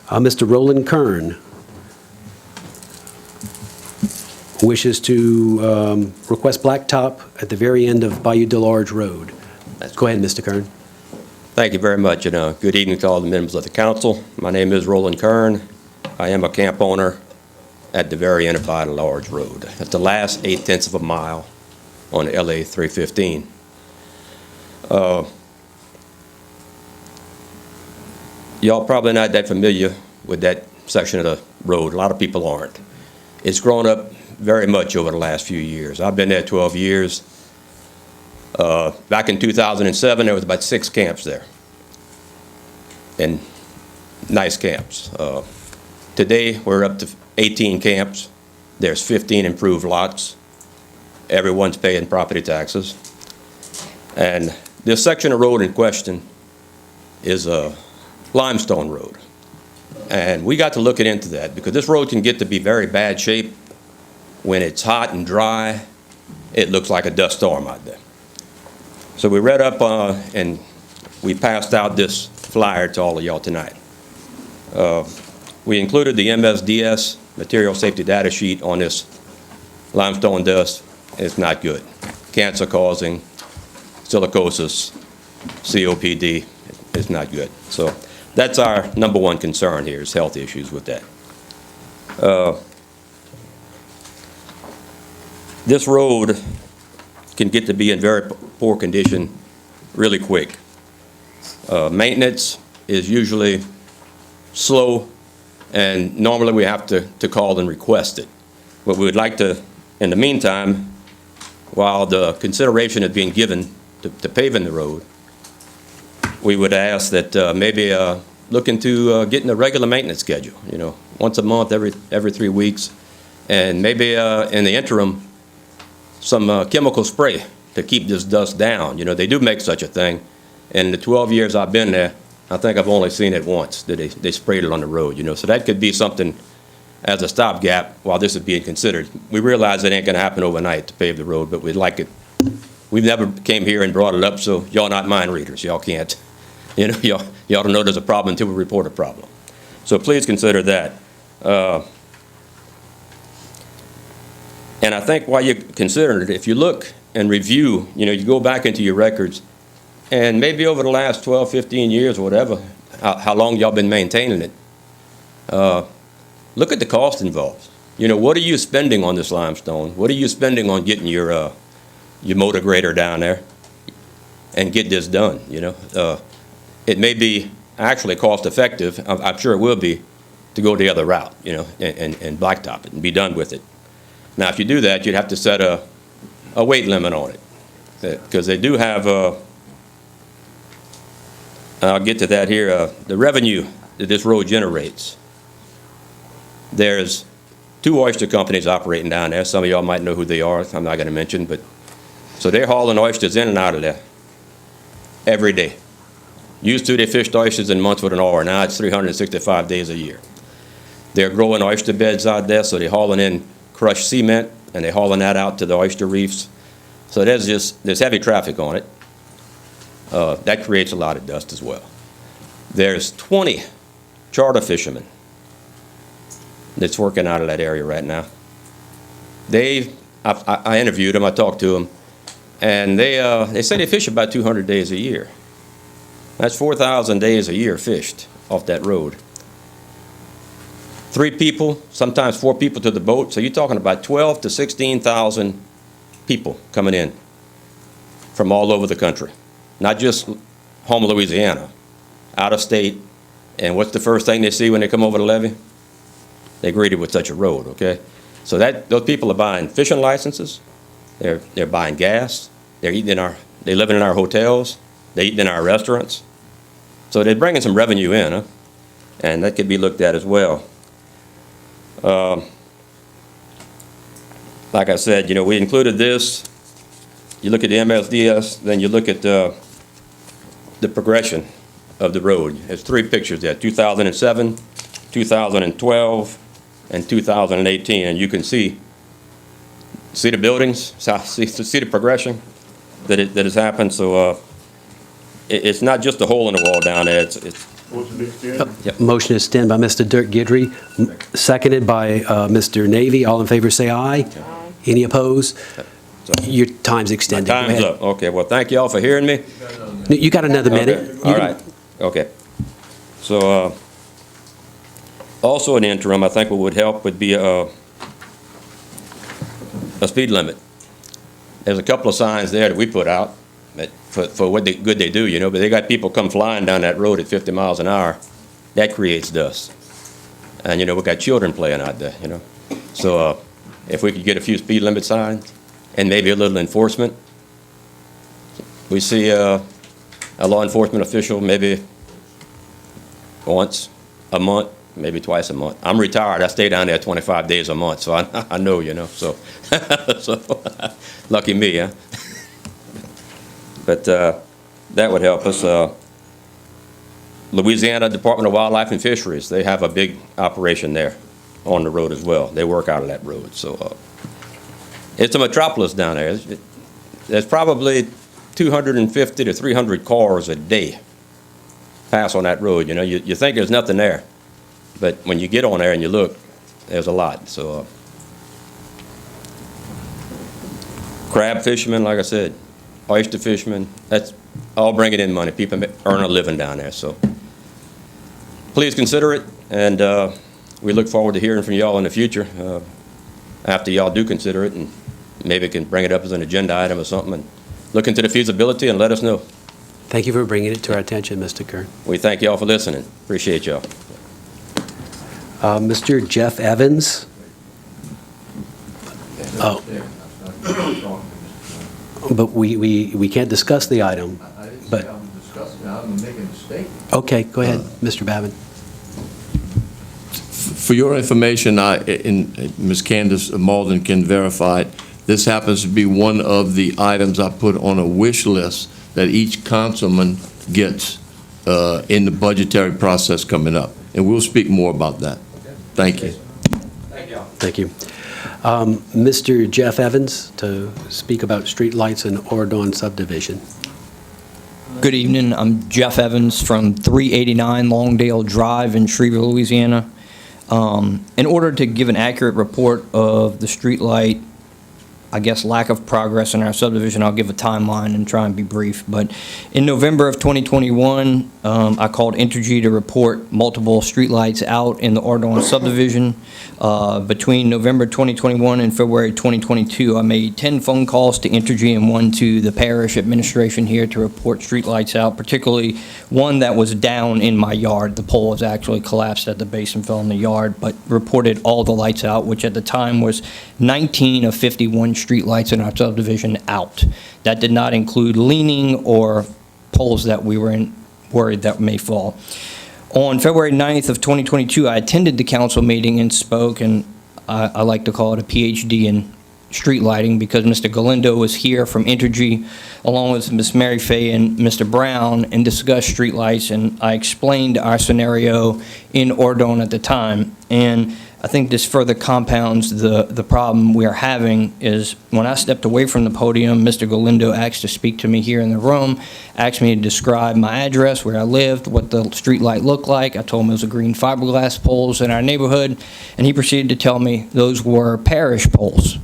Mr. Roland Kern wishes to request blacktop at the very end of Bayou Delarge Road. Go ahead, Mr. Kern. Thank you very much, and good evening to all the members of the council. My name is Roland Kern. I am a camp owner at the very end of Bayou Delarge Road. At the last 8/10 of a mile on LA 315. Y'all probably not that familiar with that section of the road. A lot of people aren't. It's grown up very much over the last few years. I've been there 12 years. Back in 2007, there was about 6 camps there, and nice camps. Today, we're up to 18 camps. There's 15 improved lots. Everyone's paying property taxes. And this section of road in question is a limestone road. And we got to looking into that because this road can get to be very bad shape. When it's hot and dry, it looks like a dust storm out there. So we read up and we passed out this flyer to all of y'all tonight. We included the MSDS, Material Safety Data Sheet, on this limestone dust. It's not good. Cancer causing, silicosis, COPD, it's not good. So that's our #1 concern here, is health issues with that. this road can get to be in very poor condition really quick. Maintenance is usually slow, and normally we have to call and request it. But we would like to, in the meantime, while the consideration is being given to paving the road, we would ask that maybe look into getting a regular maintenance schedule, once a month, every 3 weeks, and maybe in the interim, some chemical spray to keep this dust down. They do make such a thing. In the 12 years I've been there, I think I've only seen it once, that they sprayed it on the road, So that could be something as a stopgap while this is being considered. We realize it ain't gonna happen overnight to pave the road, but we'd like it. We've never came here and brought it up, so y'all not mind readers. Y'all can't, y'all don't know there's a problem until we report a problem. So please consider that. And I think while you're considering it, if you look and review, you go back into your records, and maybe over the last 12, 15 years or whatever, how long y'all been maintaining it, look at the cost involved. What are you spending on this limestone? What are you spending on getting your motor grader down there and get this done, It may be actually cost effective, I'm sure it will be, to go the other route, and blacktop it and be done with it. Now, if you do that, you'd have to set a weight limit on it, because they do have, I'll get to that here, the revenue that this road generates. There's 2 oyster companies operating down there. Some of y'all might know who they are. I'm not going to mention, but so they're hauling oysters in and out of there every day. Used to, they fished oysters in months with an oar. Now it's 365 days a year. They're growing oyster beds out there, so they're hauling in crushed cement, and they're hauling that out to the oyster reefs. So there's heavy traffic on it. That creates a lot of dust as well. There's 20 charter fishermen that's working out of that area right now. I interviewed them, I talked to them, and they say they fish about 200 days a year. That's 4,000 days a year fished off that road. 3 people, sometimes 4 people to the boat, so you're talking about 12 to 16,000 people coming in from all over the country. Not just home Louisiana, out of state. And what's the first thing they see when they come over the levee? They're greeted with such a road, okay? So those people are buying fishing licenses, they're buying gas, they're living in our hotels, they're eating in our restaurants. So they're bringing some revenue in, huh? And that could be looked at as well. Like I said, we included this. You look at the MSDS, then you look at the progression of the road. There's 3 pictures there, 2007, 2012, and 2018. And you can see the buildings, see the progression that has happened. So it's not just a hole in the wall down there. Motion to extend by Mr. Dirk Guidry, seconded by Mr. Navy. All in favor say aye. Aye. Any opposed? Your time's extended. My time's up. Okay, well, thank you all for hearing me. You got another minute. Okay. All right. Okay. So also in the interim, I think what would help would be a speed limit. There's a couple of signs there that we put out for what good they do, but they got people come flying down that road at 50 miles an hour. That creates dust. And, we got children playing out there, So if we could get a few speed limit signs and maybe a little enforcement. We see a law enforcement official maybe once a month, maybe twice a month. I'm retired. I stay down there 25 days a month, so I know, so, so lucky me, huh? But that would help us. Louisiana Department of Wildlife and Fisheries, they have a big operation there on the road as well. They work out of that road. So it's a metropolis down there. There's probably 250 to 300 cars a day pass on that road. You think there's nothing there, but when you get on there and you look, there's a lot. So crab fishermen, like I said, oyster fishermen, that's all bringing in money. People earn a living down there. So please consider it, and we look forward to hearing from y'all in the future after y'all do consider it, and maybe can bring it up as an agenda item or something and look into the feasibility and let us know. Thank you for bringing it to our attention, Mr. Kern. We thank y'all for listening. Appreciate y'all. Mr. Jeff Evans? Oh. But we can't discuss the item. But I'm making a mistake. okay, go ahead, Mr. Babin. For your information, Ms. Candace Malden can verify it. This happens to be one of the items I put on a wish list that each councilman gets in the budgetary process coming up. And we'll speak more about that. Thank you. Thank you. Mr. Jeff Evans to speak about streetlights in Auradon Subdivision. Good evening. I'm Jeff Evans from 389 Longdale Drive in Shreveville, Louisiana. In order to give an accurate report of the streetlight, I guess, lack of progress in our subdivision, I'll give a timeline and try and be brief. But in November of 2021, I called Entergy to report multiple streetlights out in the Auradon subdivision. Between November 2021 and February 2022, I made 10 phone calls to Entergy and 1 to the parish administration here to report streetlights out, particularly one that was down in my yard. The pole was actually collapsed at the base and fell in the yard, but reported all the lights out, which at the time was 19 of 51 streetlights in our subdivision out. That did not include leaning or poles that we were worried that may fall. On February 9th of 2022, I attended the council meeting and spoke, and I like to call it a PhD in street lighting because Mr. Galindo was here from Entergy along with Ms. Mary Fay and Mr. Brown and discussed street lights, and I explained our scenario in Auradon at the time. And I think this further compounds the problem we are having is when I stepped away from the podium, Mr. Galindo asked to speak to me here in the room, asked me to describe my address, where I lived, what the street light looked like. I told him it was a green fiberglass poles in our neighborhood, and he proceeded to tell me those were parish poles.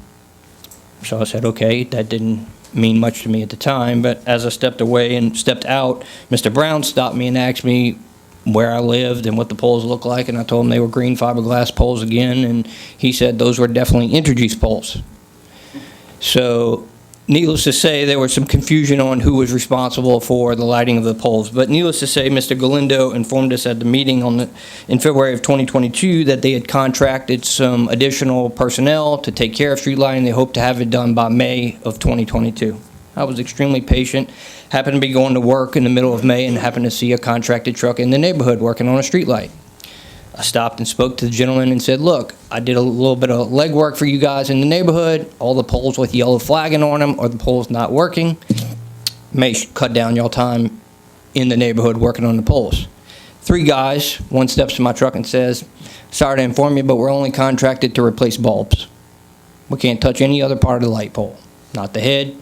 So I said, okay, that didn't mean much to me at the time, but as I stepped away and stepped out, Mr. Brown stopped me and asked me where I lived and what the poles looked like, and I told him they were green fiberglass poles again, and he said those were definitely Entergy's poles. So needless to say, there was some confusion on who was responsible for the lighting of the poles, but needless to say, Mr. Galindo informed us at the meeting in February of 2022 that they had contracted some additional personnel to take care of street lighting. They hoped to have it done by May of 2022. I was extremely patient, happened to be going to work in the middle of May and happened to see a contracted truck in the neighborhood working on a street light. I stopped and spoke to the gentleman and said, look, I did a little bit of legwork for you guys in the neighborhood. All the poles with yellow flagging on them or the poles not working may cut down your time in the neighborhood working on the poles. 3 guys, one steps to my truck and says, sorry to inform you, but we're only contracted to replace bulbs. We can't touch any other part of the light pole, not the head,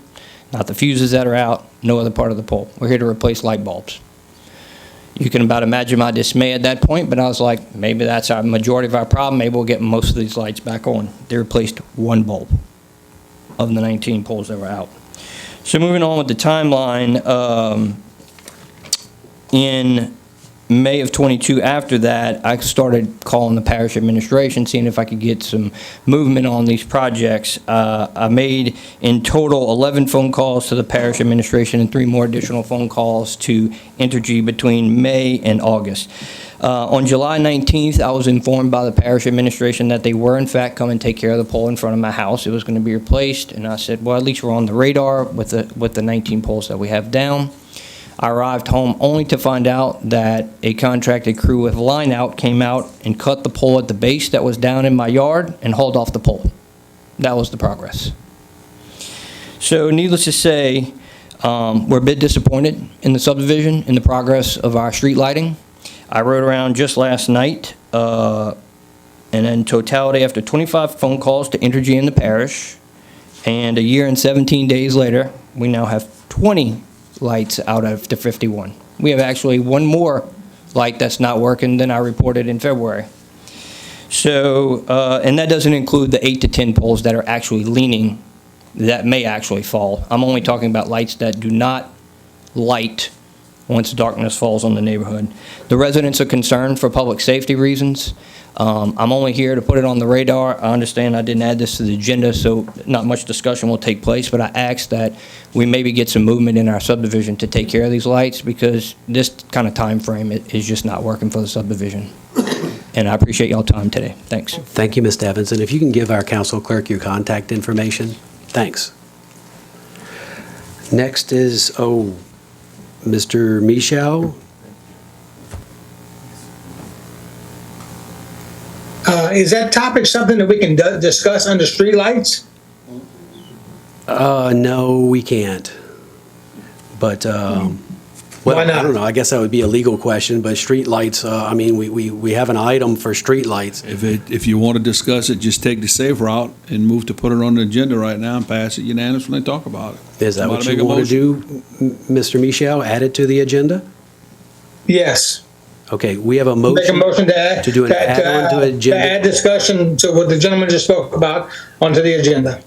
not the fuses that are out, no other part of the pole. We're here to replace light bulbs. You can about imagine my dismay at that point, but I was like, maybe that's our majority of our problem. Maybe we'll get most of these lights back on. They replaced 1 bulb of the 19 poles that were out. So moving on with the timeline, in May of 22, after that, I started calling the parish administration, seeing if I could get some movement on these projects. I made, in total, 11 phone calls to the parish administration and 3 more additional phone calls to Entergy between May and August. On July 19th, I was informed by the parish administration that they were, in fact, coming to take care of the pole in front of my house. It was going to be replaced, and I said, well, at least we're on the radar with the 19 poles that we have down. I arrived home only to find out that a contracted crew with line out came out and cut the pole at the base that was down in my yard and hauled off the pole. That was the progress. So needless to say, we're a bit disappointed in the subdivision, in the progress of our street lighting. I rode around just last night, and in totality, after 25 phone calls to Entergy in the parish, and a year and 17 days later, we now have 20 lights out of the 51. We have actually 1 more light that's not working than I reported in February. So, and that doesn't include the 8 to 10 poles that are actually leaning, that may actually fall. I'm only talking about lights that do not light once darkness falls on the neighborhood. The residents are concerned for public safety reasons. I'm only here to put it on the radar. I understand I didn't add this to the agenda, so not much discussion will take place, but I ask that we maybe get some movement in our subdivision to take care of these lights, because this kind of time frame is just not working for the subdivision. And I appreciate y'all time today. Thanks. Thank you, Mr. Evans. And if you can give our council clerk your contact information, thanks. Next is, Mr. Michel. Is that topic something that we can discuss under streetlights? No, we can't. But, well, Why not? I don't know. I guess that would be a legal question, but streetlights, I mean, we have an item for streetlights. If you want to discuss it, just take the safe route and move to put it on the agenda right now and pass it unanimously and talk about it. Is that what Somebody you make a want to do, Mr. Michel? Add it to the agenda? Yes. Okay, we have a motion. Make a motion to add. To do an add-on to agenda. To add discussion to what the gentleman just spoke about onto the agenda.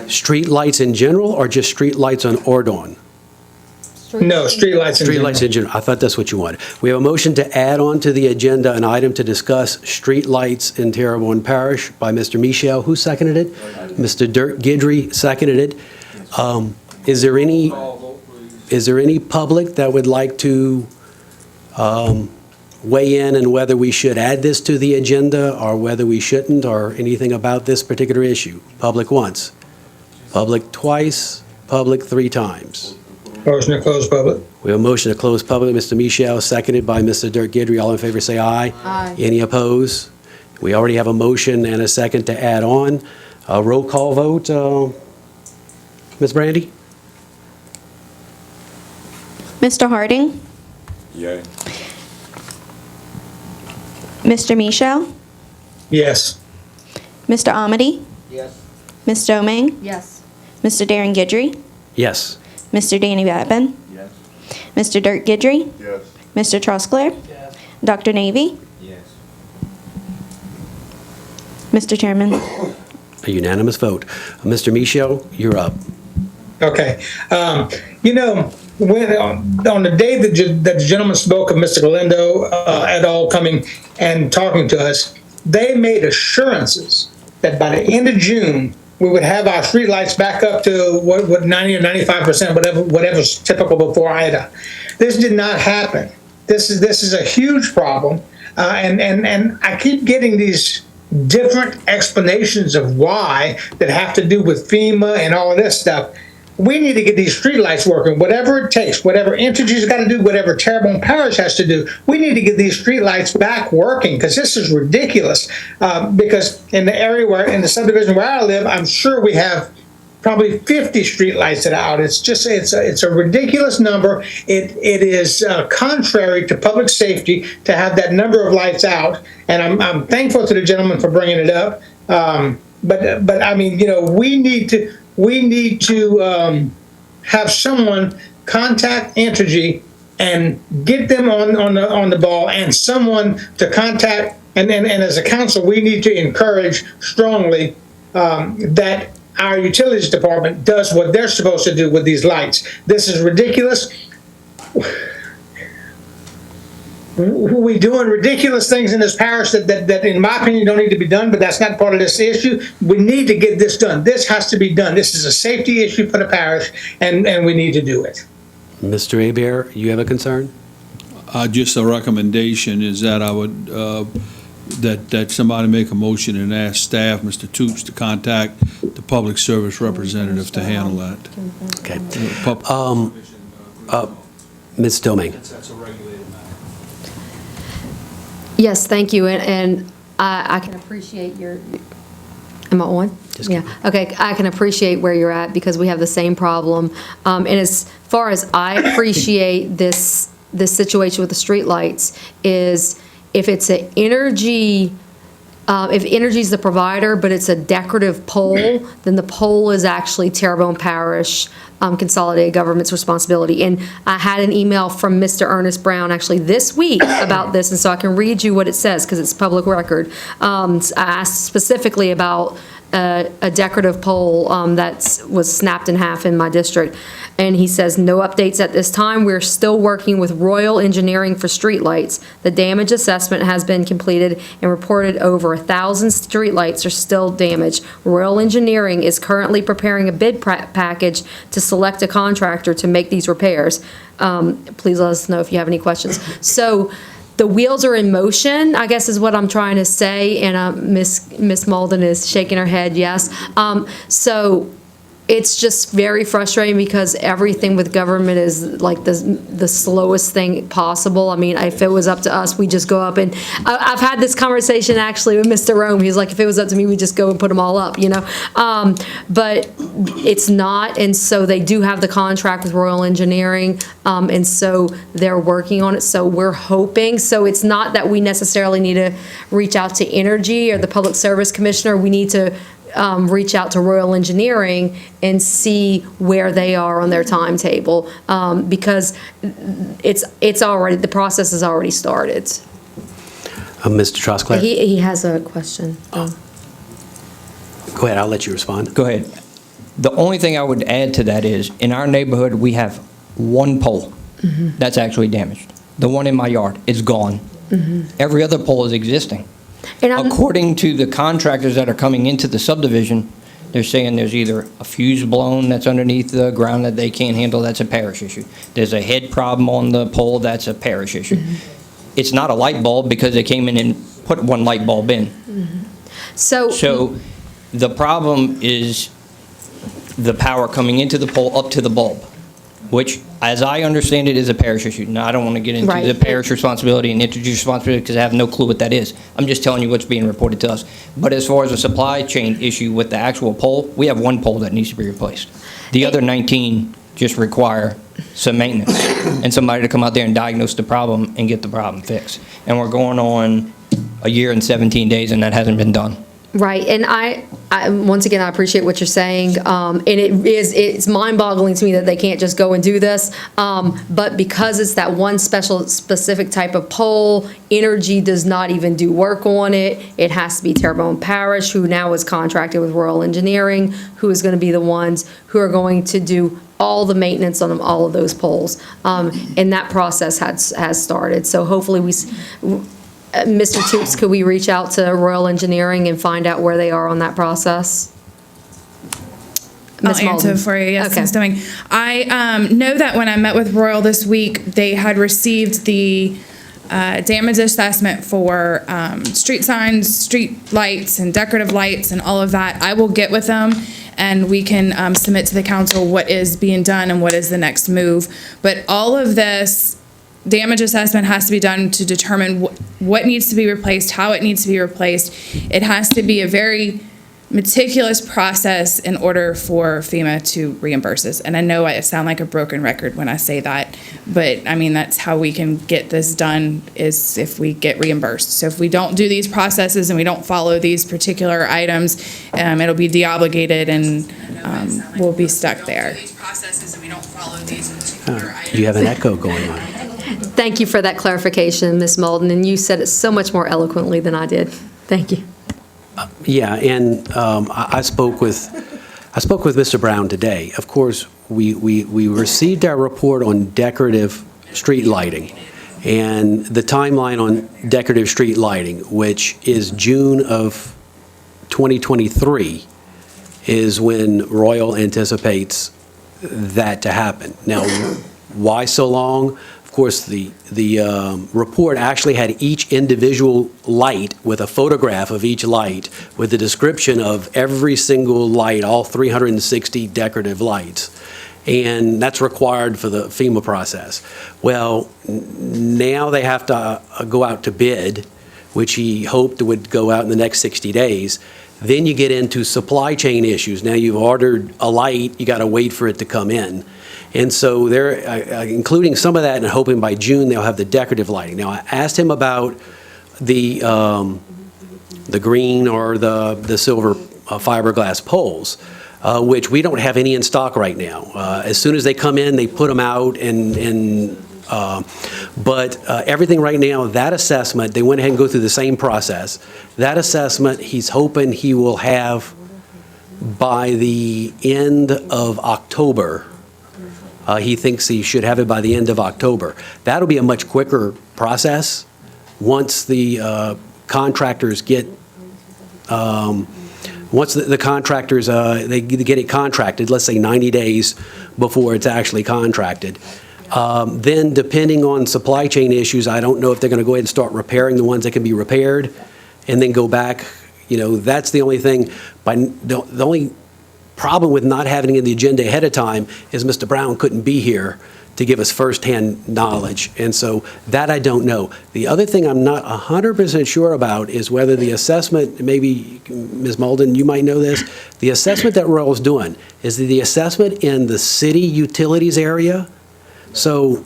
Street lights in general, or just street lights on Auradon? No, streetlights in Street general. lights in general. I thought that's what you wanted. We have a motion to add on to the agenda an item to discuss street lights in Terrebonne Parish by Mr. Michel. Who seconded it? Mr. Dirk Guidry seconded it. Is there any public that would like to weigh in on whether we should add this to the agenda or whether we shouldn't, or anything about this particular issue? Public once, public twice, public 3 times. Motion to close public. We have a motion to close public. Mr. Michel, seconded by Mr. Dirk Guidry. All in favor, say aye. Aye. Any opposed? We already have a motion and a second to add on. A roll call vote. Ms. Brandy? Mr. Harding? Yay. Mr. Michel? Yes. Mr. Amity? Yes. Ms. Domingue? Yes. Mr. Darren Guidry? Yes. Mr. Danny Babin? Yes. Mr. Dirk Guidry? Yes. Mr. Trosclair? Yes. Dr. Navy? Yes. Mr. Chairman? A unanimous vote. Mr. Michel, you're up. Okay. When on the day that the gentleman spoke of Mr. Galindo et al. Coming and talking to us, they made assurances that by the end of June, we would have our streetlights back up to what 90 or 95%, whatever's typical before Ida. This did not happen. This is a huge problem, and I keep getting these different explanations of why that have to do with FEMA and all of this stuff. We need to get these streetlights working, whatever it takes, whatever Entergy's got to do, whatever Terrebonne Parish has to do. We need to get these streetlights back working, because this is ridiculous. Because in the area in the subdivision where I live, I'm sure we have probably 50 streetlights that are out. It's a ridiculous number. It is contrary to public safety to have that number of lights out. And I'm thankful to the gentleman for bringing it up. But I mean, we need to have someone contact Entergy and get them on the ball, and someone to contact, and as a council, we need to encourage strongly that our utilities department does what they're supposed to do with these lights. This is ridiculous. We're doing ridiculous things in this parish that in my opinion don't need to be done, but that's not part of this issue. We need to get this done. This has to be done. This is a safety issue for the parish, and we need to do it. Mr. Hebert, you have a concern? Just a recommendation is that I would, that somebody make a motion and ask staff, Mr. Toops, to contact the public service representative to handle that. Okay. Ms. Domingue. Yes, thank you, and I can appreciate your, am I on? Yeah, okay, I can appreciate where you're at, because we have the same problem. And as far as I appreciate this situation with the streetlights, is if it's an Energy, if Energy's the provider, but it's a decorative pole, then the pole is actually Terrebonne Parish Consolidated Government's responsibility. And I had an email from Mr. Ernest Brown actually this week about this, and so I can read you what it says because it's public record. I asked specifically about a decorative pole that was snapped in half in my district. And he says, no updates at this time. We're still working with Royal Engineering for streetlights. The damage assessment has been completed and reported over 1,000 streetlights are still damaged. Royal Engineering is currently preparing a bid package to select a contractor to make these repairs. Please let us know if you have any questions. So the wheels are in motion, I guess is what I'm trying to say, and Miss Malden is shaking her head, yes. So it's just very frustrating because everything with government is like the slowest thing possible. I mean, if it was up to us, we just go up and I've had this conversation actually with Mr. Rome. He's like, if it was up to me, we just go and put them all up, you know. But it's not, and so they do have the contract with Royal Engineering, and so they're working on it. So we're hoping. So it's not that we necessarily need to reach out to Energy or the Public Service Commissioner. We need to reach out to Royal Engineering and see where they are on their timetable, because it's already, the process has already started. Mr. Trosclair? He has a question. Go ahead, I'll let you respond. Go ahead. The only thing I would add to that is, in our neighborhood, we have one pole that's actually damaged. The one in my yard is gone. Every other pole is existing. And according to the contractors that are coming into the subdivision, they're saying there's either a fuse blown that's underneath the ground that they can't handle, that's a parish issue. There's a head problem on the pole, that's a parish issue. It's not a light bulb because they came in and put one light bulb in. So the problem is the power coming into the pole up to the bulb, which, as I understand it, is a parish issue. Now, I don't want to get into the parish responsibility and Entergy's responsibility because I have no clue what that is. I'm just telling you what's being reported to us. But as far as a supply chain issue with the actual pole, we have one pole that needs to be replaced. The other 19 just require some maintenance and somebody to come out there and diagnose the problem and get the problem fixed. And we're going on a year and 17 days and that hasn't been done. Right, and I once again, I appreciate what you're saying, and it's mind-boggling to me that they can't just go and do this, but because it's that one specific type of pole, Energy does not even do work on it. It has to be Terrebonne Parish, who now is contracted with Royal Engineering, who is going to be the ones who are going to do all the maintenance on all of those poles, and that process has started. So hopefully Mr. Toops, could we reach out to Royal Engineering and find out where they are on that process? I'll answer for you, yes, Ms. Deming. I know that when I met with Royal this week, they had received the damage assessment for street signs, street lights, and decorative lights, and all of that. I will get with them, and we can submit to the council what is being done and what is the next move. But all of this damage assessment has to be done to determine what needs to be replaced, how it needs to be replaced. It has to be a very meticulous process in order for FEMA to reimburse us. And I know I sound like a broken record when I say that, but I mean, that's how we can get this done, is if we get reimbursed. So if we don't do these processes and we don't follow these particular items, it'll be deobligated and we'll be stuck there. You have an echo going on. Thank you for that clarification, Ms. Malden, and you said it so much more eloquently than I did. Thank you. Yeah, and I spoke with Mr. Brown today. Of course, we received our report on decorative street lighting, and the timeline on decorative street lighting, which is June of 2023, is when Royal anticipates that to happen. Now, why so long? Of course, the report actually had each individual light with a photograph of each light with the description of every single light, all 360 decorative lights. And that's required for the FEMA process. Well, now they have to go out to bid, which he hoped would go out in the next 60 days. Then you get into supply chain issues. Now you've ordered a light, you got to wait for it to come in. And so they're including some of that and hoping by June they'll have the decorative lighting. Now I asked him about the green or the silver fiberglass poles, which we don't have any in stock right now. As soon as they come in, they put them out, but everything right now, that assessment, they went ahead and go through the same process. That assessment, he's hoping he will have by the end of October. He thinks he should have it by the end of October. That'll be a much quicker process once the contractors get, once the contractors, they get it contracted, let's say 90 days before it's actually contracted. Then depending on supply chain issues, I don't know if they're going to go ahead and start repairing the ones that can be repaired and then go back. You know, that's the only thing. The only problem with not having it in the agenda ahead of time is Mr. Brown couldn't be here to give us firsthand knowledge. And so that I don't know. The other thing I'm not 100% sure about is whether the assessment, maybe Ms. Malden, you might know this, the assessment that Royal's doing, is the assessment in the city utilities area? So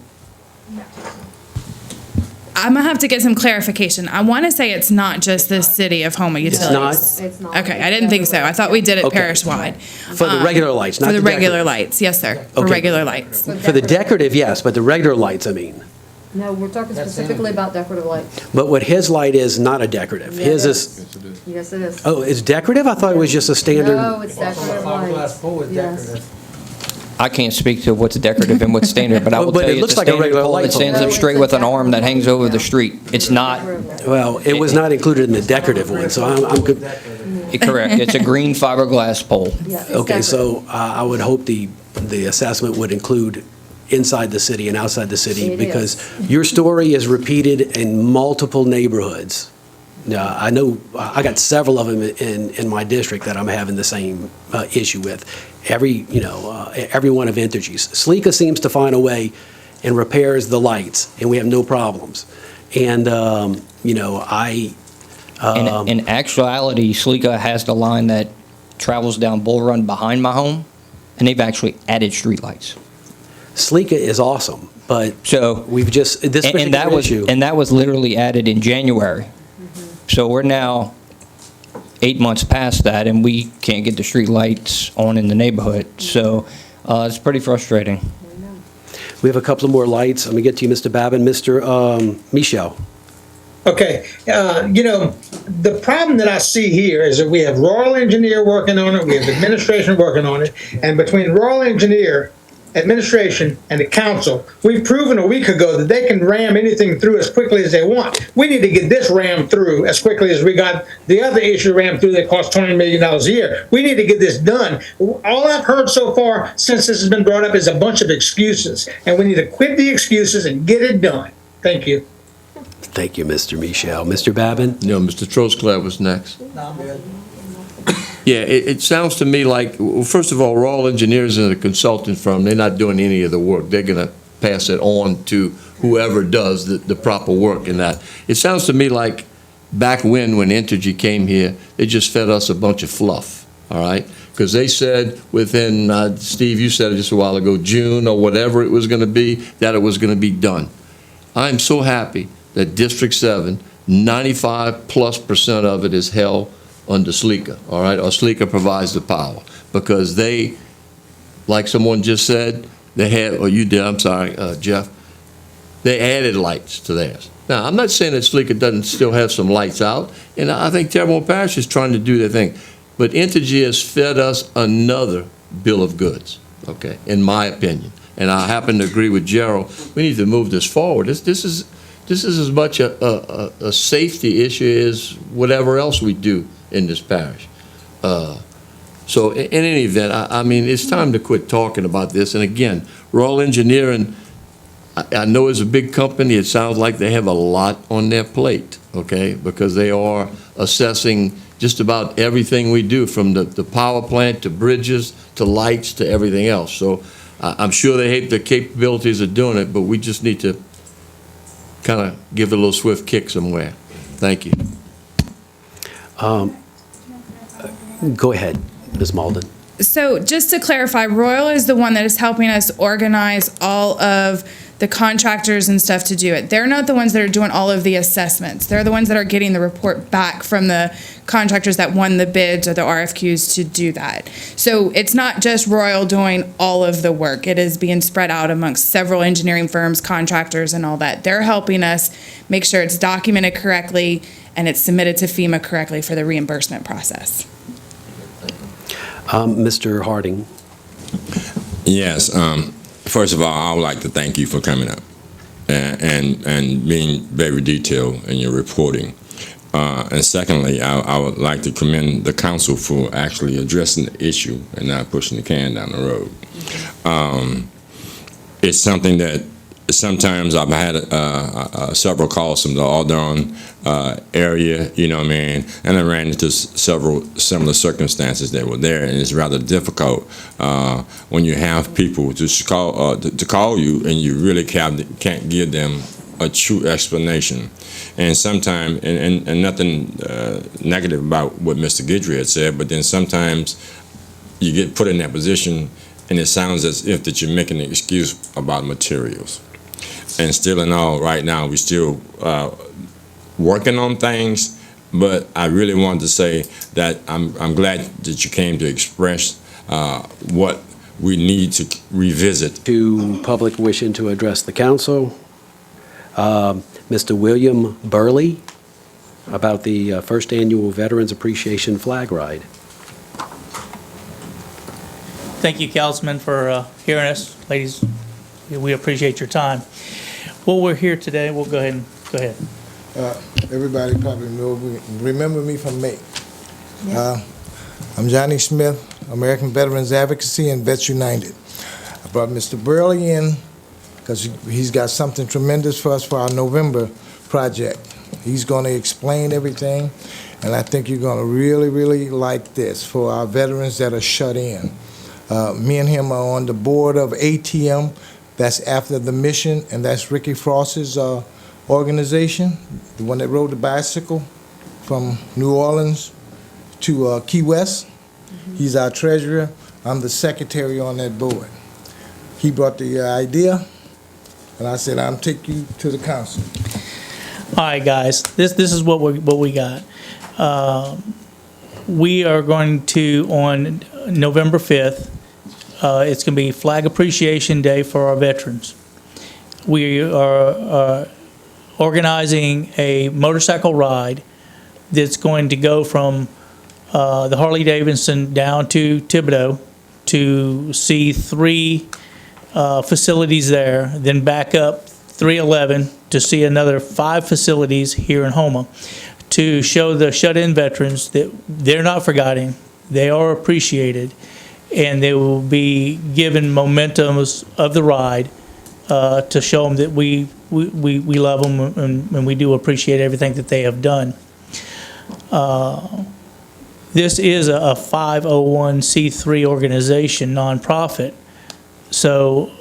I'm gonna have to get some clarification. I want to say it's not just the city of Houma Utilities. not? It's not. Okay, I didn't think so. I thought we did it Okay. parish-wide. For the regular lights, not For the the regular decorative. lights, yes, sir. For Okay. regular lights. for the decorative, yes, but the regular lights, I mean. No, we're talking specifically about decorative lights. But what his light is not a decorative. His is, Yes, it is. oh, it's decorative? I thought it was just a standard. No, it's decorative lights. Yes. I can't speak to what's decorative and what's standard, but I will But tell it you looks it's a like a standard regular pole light that stands pole. up straight with an arm that hangs over the street. It's not, Well, it was not included in the decorative one, so I'm good. correct, it's a green fiberglass pole. Yeah, it's Okay, decorative. so I would hope the assessment would include inside the city and outside the city, It because your story is repeated in multiple neighborhoods. Now, I know, I got several of them in my district that I'm having the same issue with. Every one of Entergy's. Sleeka seems to find a way and repairs the lights, and we have no problems. And, In actuality, Sleeka has the line that travels down Bull Run behind my home, and they've actually added streetlights. Sleeka is awesome, but So, we've just, this and that particular was, issue. and that was literally added in January. So we're now 8 months past that, and we can't get the street lights on in the neighborhood. So it's pretty frustrating. We have a couple of more lights. Let me get to you, Mr. Babin. Mr. Michel. Okay, the problem that I see here is that we have Royal Engineer working on it, we have administration working on it, and between Royal Engineer, administration, and the council, we've proven a week ago that they can ram anything through as quickly as they want. We need to get this rammed through as quickly as we got the other issue rammed through that cost $20 million a year. We need to get this done. All I've heard so far since this has been brought up is a bunch of excuses, and we need to quit the excuses and get it done. Thank you. Thank you, Mr. Michel. Mr. Babin? No, Mr. Trosclair was next. Yeah, it sounds to me like, well, first of all, Royal Engineers is a consulting firm. They're not doing any of the work. They're going to pass it on to whoever does the proper work in that. It sounds to me like back when Entergy came here, they just fed us a bunch of fluff, all right? Because they said within, Steve, you said it just a while ago, June or whatever it was going to be, that it was going to be done. I'm so happy that District 7, 95+% of it is held under Sleeka, all right? Or Sleeka provides the power. Because they, like someone just said, they had, or you did, I'm sorry, Jeff, they added lights to theirs. Now, I'm not saying that Sleeka doesn't still have some lights out, and I think Terrebonne Parish is trying to do their thing. But Entergy has fed us another bill of goods, okay, in my opinion. And I happen to agree with Gerald. We need to move this forward. This is as much a safety issue as whatever else we do in this parish. So in any event, I mean, it's time to quit talking about this. And again, Royal Engineering, I know it's a big company. It sounds like they have a lot on their plate, okay? Because they are assessing just about everything we do, from the power plant to bridges to lights to everything else. So I'm sure they have the capabilities of doing it, but we just need to kind of give it a little swift kick somewhere. Thank you. Go ahead, Ms. Malden. So just to clarify, Royal is the one that is helping us organize all of the contractors and stuff to do it. They're not the ones that are doing all of the assessments. They're the ones that are getting the report back from the contractors that won the bids or the RFQs to do that. So it's not just Royal doing all of the work. It is being spread out amongst several engineering firms, contractors, and all that. They're helping us make sure it's documented correctly and it's submitted to FEMA correctly for the reimbursement process. Mr. Harding. Yes. First of all, I would like to thank you for coming up and being very detailed in your reporting. And secondly, I would like to commend the council for actually addressing the issue and not pushing the can down the road. It's something that sometimes I've had several calls from the Auradon area, you know what I mean, and I ran into several similar circumstances that were there, and it's rather difficult when you have people to call you and you really can't give them a true explanation. And sometimes, and nothing negative about what Mr. Guidry had said, but then sometimes you get put in that position and it sounds as if that you're making an excuse about materials. And still in all, right now, we're still working on things, but I really wanted to say that I'm glad that you came to express what we need to revisit. To public wishing to address the council, Mr. William Burley, about the first annual Veterans Appreciation Flag Ride. Thank you, Councilman, for hearing us. Ladies, we appreciate your time. Well, we're here today. We'll go ahead. Everybody probably remember me from May. I'm Johnny Smith, American Veterans Advocacy and Vets United. I brought Mr. Burley in because he's got something tremendous for us for our November project. He's going to explain everything, and I think you're going to really, really like this for our veterans that are shut in. Me and him are on the board of ATM. That's After the Mission, and that's Ricky Frost's organization, the one that rode the bicycle from New Orleans to Key West. He's our treasurer. I'm the secretary on that board. He brought the idea, and I said, I'll take you to the council. All right, guys, this is what we got. We are going to, on November 5th, it's going to be Flag Appreciation Day for our veterans. We are organizing a motorcycle ride that's going to go from the Harley-Davidson down to Thibodaux to see 3 facilities there, then back up 311 to see another 5 facilities here in Houma, to show the shut-in veterans that they're not forgotten, they are appreciated, and they will be given momentums of the ride to show them that we love them and we do appreciate everything that they have done. This is a 501c3 organization, nonprofit, so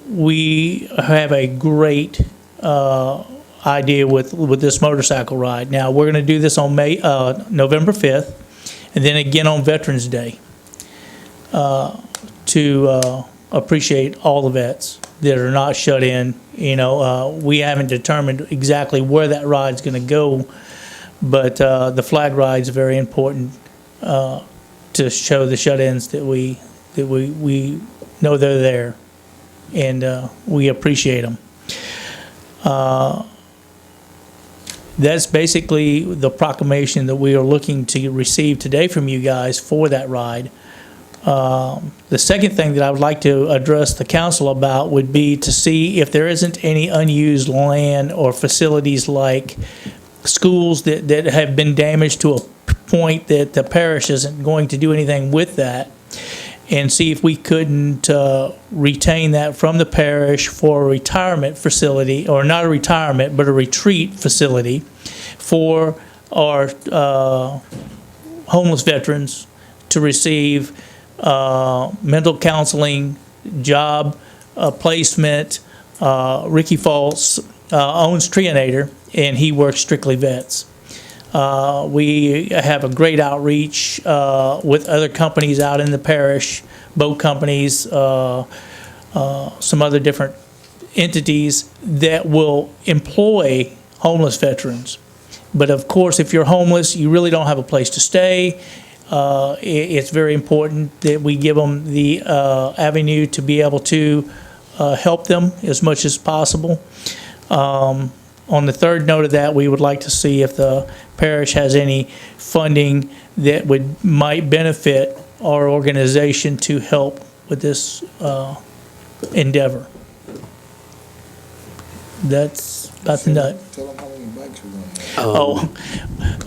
we have a great idea with this motorcycle ride. Now, we're going to do this on November 5th, and then again on Veterans Day, to appreciate all the vets that are not shut in. You know, we haven't determined exactly where that ride's going to go, but the flag ride is very important to show the shut-ins that we know they're there, and we appreciate them. That's basically the proclamation that we are looking to receive today from you guys for that ride. The second thing that I would like to address the council about would be to see if there isn't any unused land or facilities like schools that have been damaged to a point that the parish isn't going to do anything with that, and see if we couldn't retain that from the parish for a retirement facility, or not a retirement, but a retreat facility for our homeless veterans to receive mental counseling, job placement. Ricky Falls owns Trianator, and he works strictly vets. We have a great outreach with other companies out in the parish, boat companies, some other different entities that will employ homeless veterans. But of course, if you're homeless, you really don't have a place to stay. It's very important that we give them the avenue to be able to help them as much as possible. On the third note of that, we would like to see if the parish has any funding that might benefit our organization to help with this endeavor. That's about the nut. Tell them how many bikes we're gonna have.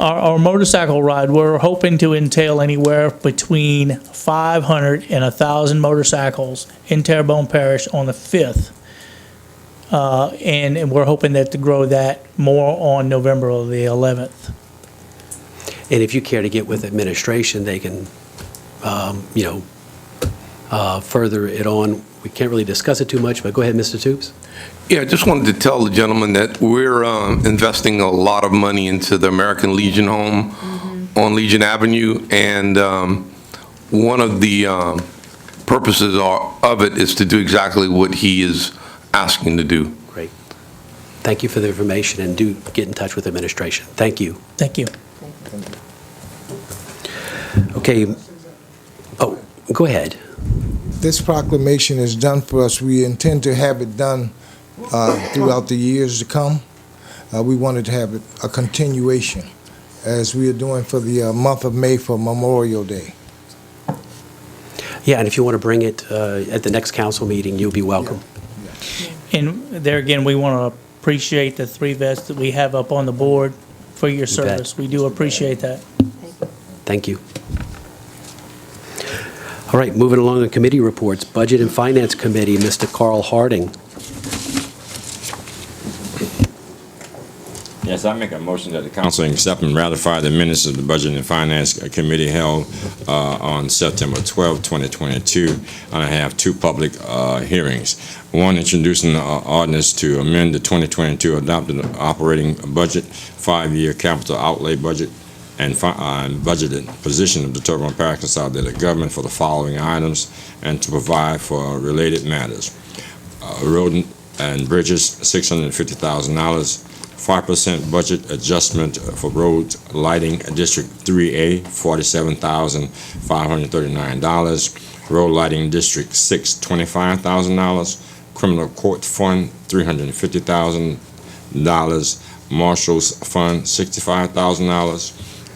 Our motorcycle ride, we're hoping to entail anywhere between 500 and 1,000 motorcycles in Terrebonne Parish on the 5th. And we're hoping that to grow that more on November the 11th. And if you care to get with administration, they can, further it on. We can't really discuss it too much, but go ahead, Mr. Toops. Yeah, I just wanted to tell the gentleman that we're investing a lot of money into the American Legion home on Legion Avenue, and one of the purposes of it is to do exactly what he is asking to do. Great. Thank you for the information, and do get in touch with administration. Thank you. Thank you. Okay. Oh, go ahead. This proclamation is done for us. We intend to have it done throughout the years to come. We wanted to have a continuation, as we are doing for the month of May for Memorial Day. Yeah, and if you want to bring it at the next council meeting, you'll be welcome. And there again, we want to appreciate the 3 vets that we have up on the board for your service. We do appreciate that. Thank you. All right, moving along to committee reports. Budget and Finance Committee, Mr. Carl Harding. Yes, I make a motion that the council accept and ratify the minutes of the Budget and Finance Committee held on September 12, 2022, and I have 2 public hearings. One, introducing the ordinance to amend the 2022 adopted operating budget, 5-year capital outlay budget, and budgeted position of the Terrebonne Parish Consolidated Government for the following items, and to provide for related matters. Road and bridges, $650,000. 5% budget adjustment for roads lighting District 3A, $47,539. Road lighting District 6, $25,000. Criminal Court Fund, $350,000. Marshals Fund, $65,000.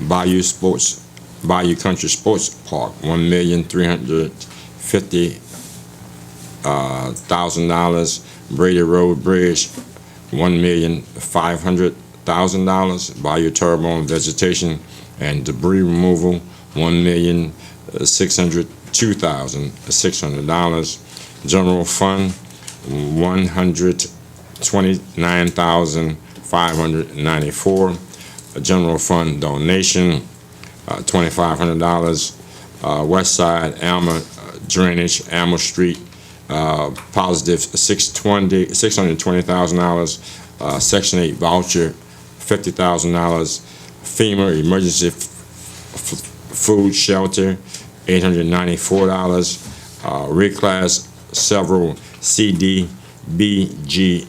Bayou Country Sports Park, $1,350,000. Brady Road Bridge, $1,500,000. Bayou Terrebonne Vegetation and Debris Removal, $1,602,600. General Fund, $129,594. General Fund donation, $2,500. West Side Alma Drainage, Alma Street, positive $620,000. Section 8 voucher, $50,000. FEMA Emergency Food Shelter, $894. Reclass several CDBG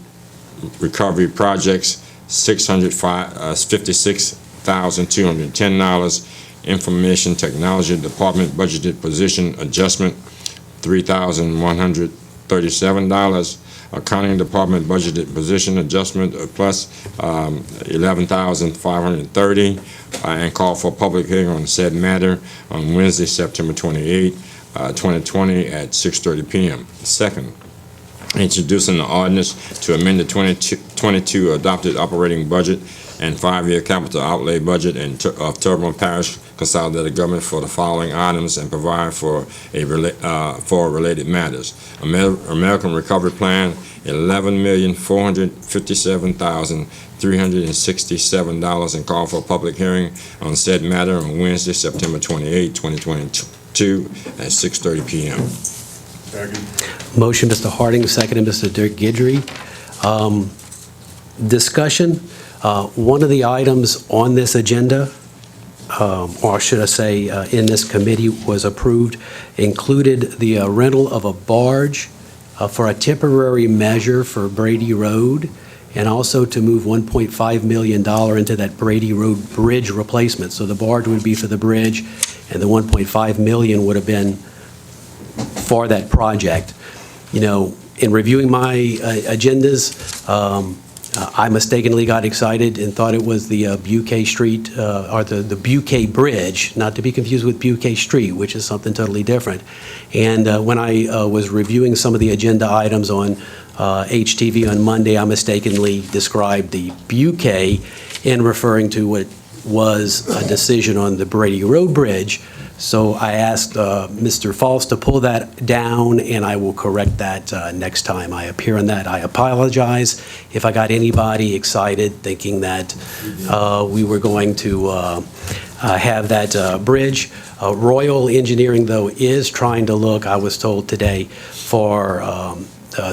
recovery projects, $56,210. Information Technology Department budgeted position adjustment, $3,137. Accounting Department budgeted position adjustment plus $11,530, and call for public hearing on said matter on Wednesday, September 28, 2020 at 6:30 p.m. Second, introducing the ordinance to amend the 2022 adopted operating budget and 5-year capital outlay budget of Terrebonne Parish Consolidated Government for the following items, and provide for related matters. American Recovery Plan, $11,457,367, and call for a public hearing on said matter on Wednesday, September 28, 2022 at 6:30 p.m. Motion, Mr. Harding, seconded, Mr. Dirk Guidry. Discussion. One of the items on this agenda, or should I say in this committee, was approved, included the rental of a barge for a temporary measure for Brady Road, and also to move $1.5 million into that Brady Road bridge replacement. So the barge would be for the bridge, and the $1.5 million would have been for that project. You know, in reviewing my agendas, I mistakenly got excited and thought it was the Buquet Street, or the Buquet Bridge, not to be confused with Buquet Street, which is something totally different. And when I was reviewing some of the agenda items on HTV on Monday, I mistakenly described the Buquet in referring to what was a decision on the Brady Road Bridge. So I asked Mr. Falls to pull that down, and I will correct that next time I appear on that. I apologize if I got anybody excited thinking that we were going to have that bridge. Royal Engineering, though, is trying to look, I was told today, for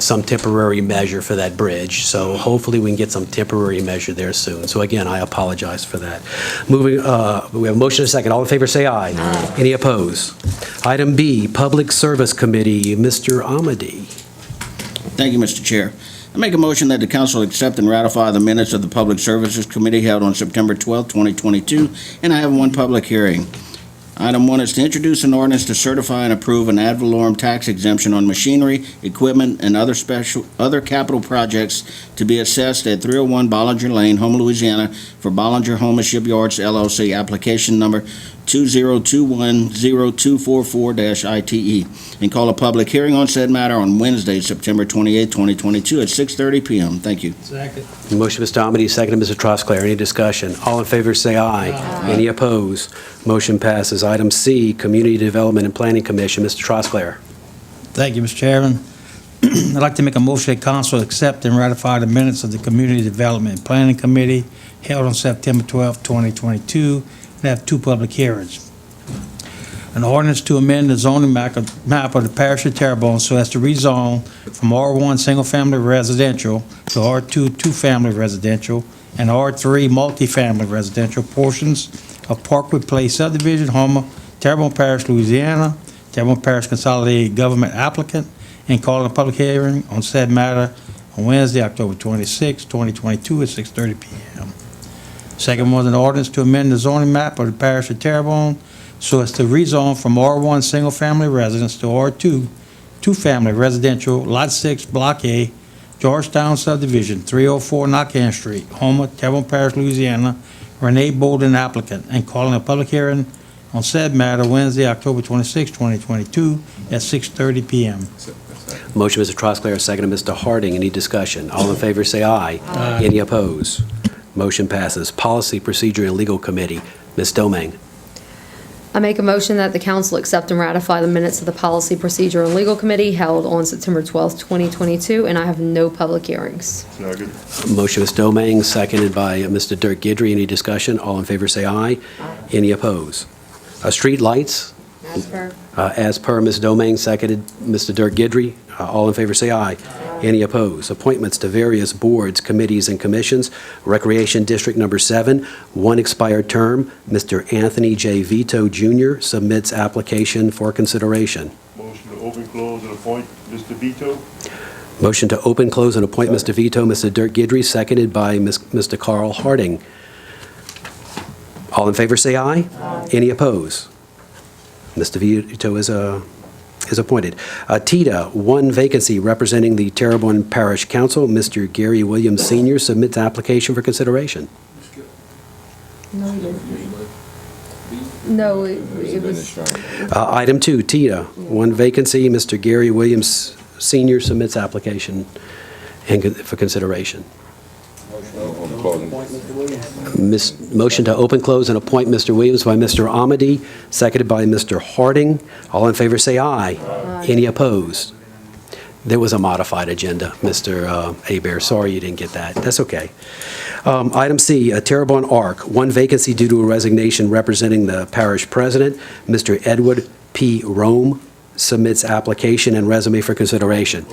some temporary measure for that bridge. So hopefully we can get some temporary measure there soon. So again, I apologize for that. Moving, we have a motion and a second. All in favor, say aye. Aye. Any opposed? Item B, Public Service Committee, Mr. Amady. Thank you, Mr. Chair. I make a motion that the council accept and ratify the minutes of the Public Services Committee held on September 12, 2022, and I have one public hearing. Item 1 is to introduce an ordinance to certify and approve an ad valorem tax exemption on machinery, equipment, and other capital projects to be assessed at 301 Bollinger Lane, Houma, Louisiana, for Bollinger Houma Shipyards LLC, application number 20210244-ITE, and call a public hearing on said matter on Wednesday, September 28, 2022, at 6:30 p.m. Thank you. Second. Motion, Mr. Amady, second, Mr. Trosclair. Any discussion? All in favor, say aye. Aye. Any opposed? Motion passes. Item C, Community Development and Planning Commission, Mr. Trosclair. Thank you, Mr. Chairman. I'd like to make a motion that council accept and ratify the minutes of the Community Development and Planning Committee held on September 12, 2022, and have two public hearings. An ordinance to amend the zoning map of the parish of Terrebonne so as to rezone from R1 single-family residential to R2 two-family residential and R3 multifamily residential portions of Parkwood Place Subdivision, Houma, Terrebonne Parish, Louisiana, Terrebonne Parish Consolidated Government applicant, and calling a public hearing on said matter on Wednesday, October 26, 2022 at 6:30 p.m. Second was an ordinance to amend the zoning map of the parish of Terrebonne so as to rezone from R1 single-family residence to R2 two-family residential, Lot 6, Block A, Georgetown Subdivision, 304 Knockan Street, Houma, Terrebonne Parish, Louisiana, Renee Bolden applicant, and calling a public hearing on said matter Wednesday, October 26, 2022 at 6:30 p.m. Motion, Mr. Trosclair, second, Mr. Harding. Any discussion? All in favor, say aye. Aye. Any opposed? Motion passes. Policy, Procedure, and Legal Committee, Ms. Domingue. I make a motion that the council accept and ratify the minutes of the Policy, Procedure, and Legal Committee held on September 12th, 2022, and I have no public hearings. Motion, Ms. Domingue, seconded by Mr. Dirk Guidry. Any discussion? All in favor, say aye. Aye. Any opposed? Street lights? As per Ms. Domingue, seconded Mr. Dirk Guidry. All in favor, say aye. Aye. Any opposed? Appointments to various boards, committees, and commissions. Recreation District Number 7, one expired term. Mr. Anthony J. Vito Jr. submits application for consideration. Motion to open, close, and appoint Mr. Vito. Motion to open, close, and appoint Mr. Vito, Mr. Dirk Guidry, seconded by Mr. Carl Harding. All in favor, say aye. Aye. Any opposed? Mr. Vito is appointed. TITA, one vacancy representing the Terrebonne Parish Council. Mr. Gary Williams Sr. submits application for consideration. No, it was. Item 2, TITA, one vacancy. Mr. Gary Williams Sr. submits application for consideration. Motion to open, close, and appoint Mr. Williams by Mr. Amady, seconded by Mr. Harding. All in favor, say aye. Aye. Any opposed? There was a modified agenda, Mr. Hebert. Sorry you didn't get that. That's okay. Item C, Terrebonne ARC, one vacancy due to a resignation representing the parish president. Mr. Edward P. Rome submits application and resume for consideration.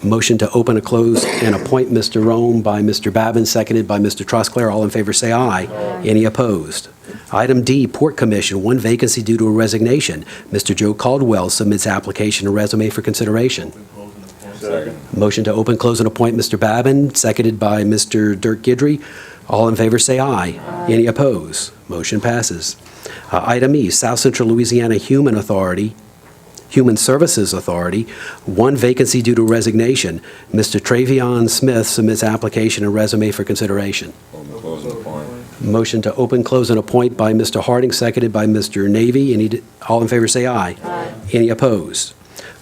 Motion to open, a close, and appoint Mr. Rome by Mr. Babin, seconded by Mr. Trosclair. All in favor, say aye. Aye. Any opposed? Item D, Port Commission, one vacancy due to a resignation. Mr. Joe Caldwell submits application and resume for consideration. Second. Motion to open, close, and appoint Mr. Babin, seconded by Mr. Dirk Guidry. All in favor, say aye. Aye. Any opposed? Motion passes. Item E, South Central Louisiana Human Authority, Human Services Authority, 1 vacancy due to resignation. Mr. Travion Smith submits application and resume for consideration. Motion to open, close, and appoint by Mr. Harding, seconded by Mr. Navy. All in favor say aye. Aye. Any opposed?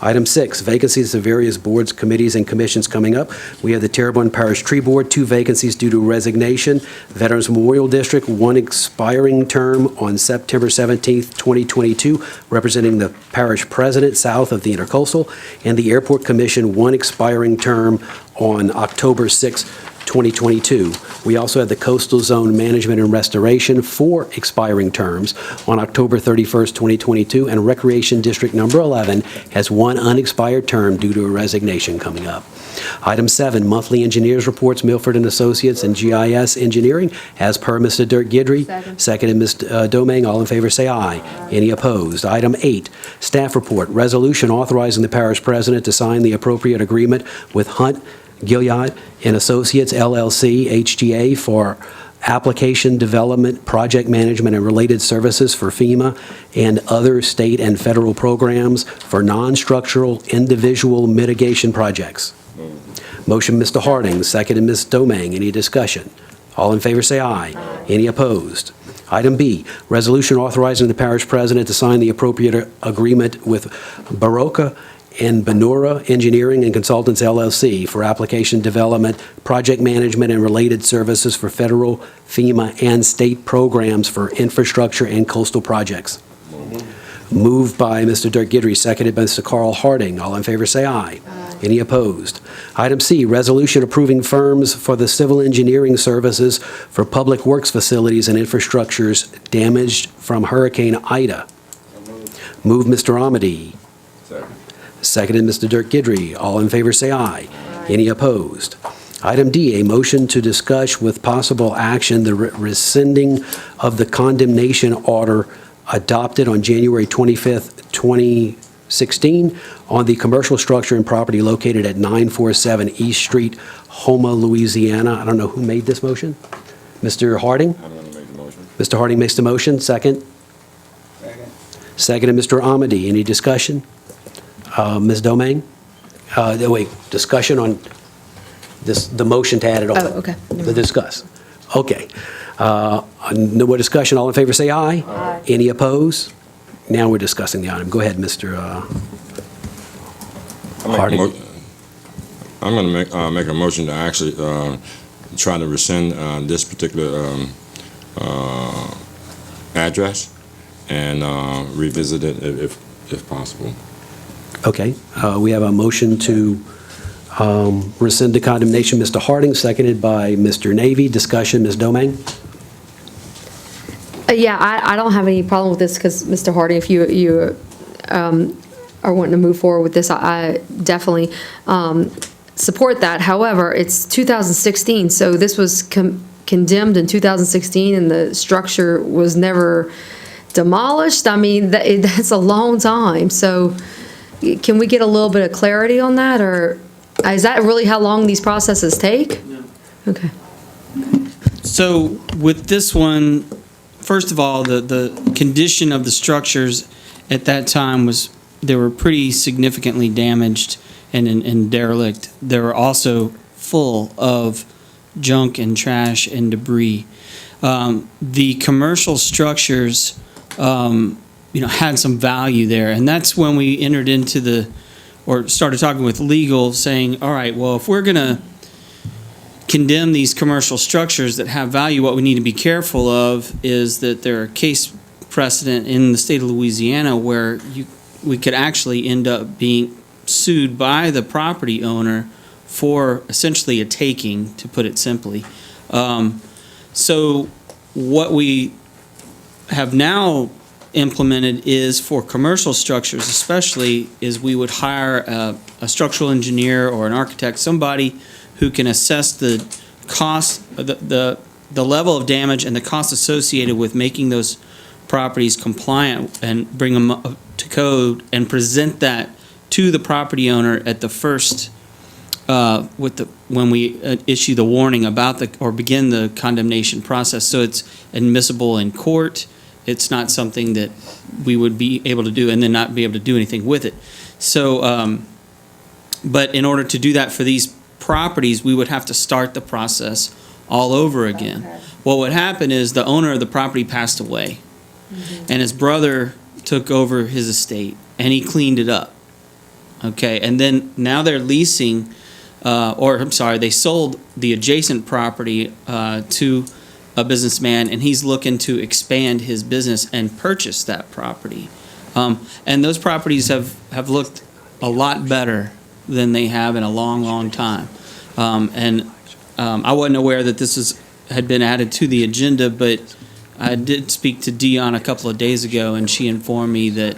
Item 6, vacancies of various boards, committees, and commissions coming up. We have the Terrebonne Parish Tree Board, 2 vacancies due to resignation. Veterans Memorial District, 1 expiring term on September 17th, 2022, representing the parish president south of the Intercoastal. And the Airport Commission, 1 expiring term on October 6th, 2022. We also have the Coastal Zone Management and Restoration, 4 expiring terms on October 31st, 2022, and Recreation District Number 11 has 1 unexpired term due to a resignation coming up. Item 7, monthly engineers reports, Milford and Associates and GIS Engineering, as per Mr. Dirk Guidry. Seconded, Ms. Domingue. All in favor say aye. Any opposed? Item 8, staff report, resolution authorizing the parish president to sign the appropriate agreement with Hunt, Gilead and Associates, LLC, HGA, for application development, project management, and related services for FEMA and other state and federal programs for non-structural individual mitigation projects. Motion, Mr. Harding, seconded, Ms. Domingue. Any discussion? All in favor say aye. Any opposed? Item B, resolution authorizing the parish president to sign the appropriate agreement with Baroka and Benura Engineering and Consultants, LLC, for application development, project management, and related services for federal, FEMA, and state programs for infrastructure and coastal projects. Moved by Mr. Dirk Guidry, seconded by Mr. Carl Harding. All in favor say aye. Any opposed? Item C, resolution approving firms for the civil engineering services for public works facilities and infrastructures damaged from Hurricane Ida. Moved, Mr. Amity. Seconded, Mr. Dirk Guidry. All in favor say aye. Any opposed? Item D, a motion to discuss with possible action the rescinding of the condemnation order adopted on January 25th, 2016 on the commercial structure and property located at 947 East Street, Houma, Louisiana. I don't know who made this motion. Mr. Harding? I'm going to make the motion. Mr. Harding makes the motion. Second? Seconded, Mr. Amity. Any discussion? Ms. Domingue? Wait, discussion on this, the motion to add it on. Oh, okay. To discuss. Okay. No more discussion. All in favor say aye. Aye. Any opposed? Now we're discussing the item. Go ahead, Mr. Harding. I'm going to make a motion to actually try to rescind this particular address and revisit it if possible. Okay. We have a motion to rescind the condemnation. Mr. Harding, seconded by Mr. Navy. Discussion, Ms. Domingue? Yeah, I don't have any problem with this because, Mr. Harding, if you are wanting to move forward with this, I definitely support that. However, it's 2016, so this was condemned in 2016 and the structure was never demolished. I mean, that's a long time. So can we get a little bit of clarity on that, or is that really how long these processes take? No. Okay. So with this one, first of all, the condition of the structures at that time was they were pretty significantly damaged and derelict. They were also full of junk and trash and debris. The commercial structures, had some value there, and that's when we entered into started talking with legal, saying, all right, well, if we're going to condemn these commercial structures that have value, what we need to be careful of is that there are case precedent in the state of Louisiana where we could actually end up being sued by the property owner for essentially a taking, to put it simply. So what we have now implemented is for commercial structures especially, is we would hire a structural engineer or an architect, somebody who can assess the cost, the level of damage and the cost associated with making those properties compliant and bring them up to code and present that to the property owner at the first, when we issue the warning about or begin the condemnation process. So it's admissible in court. it's not something that we would be able to do and then not be able to do anything with it. So, but in order to do that for these properties, we would have to start the process all over again. What would happen is the owner of the property passed away, and his brother took over his estate, and he cleaned it up. Okay, and then now they're leasing, they sold the adjacent property to a businessman, and he's looking to expand his business and purchase that property. And those properties have looked a lot better than they have in a long, long time. I wasn't aware that this had been added to the agenda, but I did speak to Dion a couple of days ago, and she informed me that,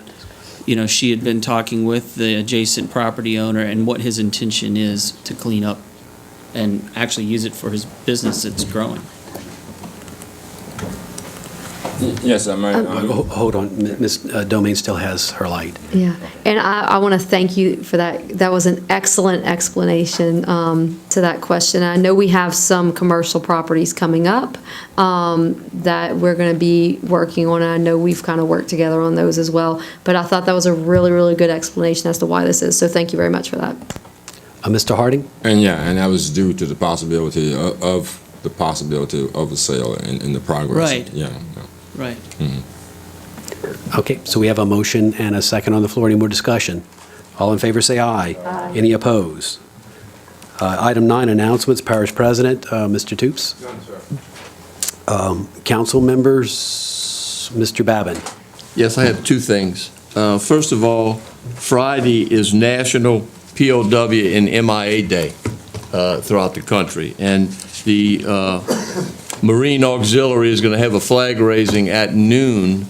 she had been talking with the adjacent property owner and what his intention is to clean up and actually use it for his business that's growing. Yes, I might. Hold on, Ms. Domingue still has her light. Yeah, and I want to thank you for that. That was an excellent explanation to that question. I know we have some commercial properties coming up that we're going to be working on. And I know we've kind of worked together on those as well. But I thought that was a really, really good explanation as to why this is. So thank you very much for that. Mr. Harding? And that was due to the possibility of a sale and the progress. Right. Yeah. Right. Okay, so we have a motion and a second on the floor. Any more discussion? All in favor say aye. Aye. Any opposed? Item 9, announcements. Parish President, Mr. Toops. None, sir. Council members, Mr. Babin. Yes, I have two things. First of all, Friday is National POW and MIA Day throughout the country. And the Marine Auxiliary is going to have a flag raising at noon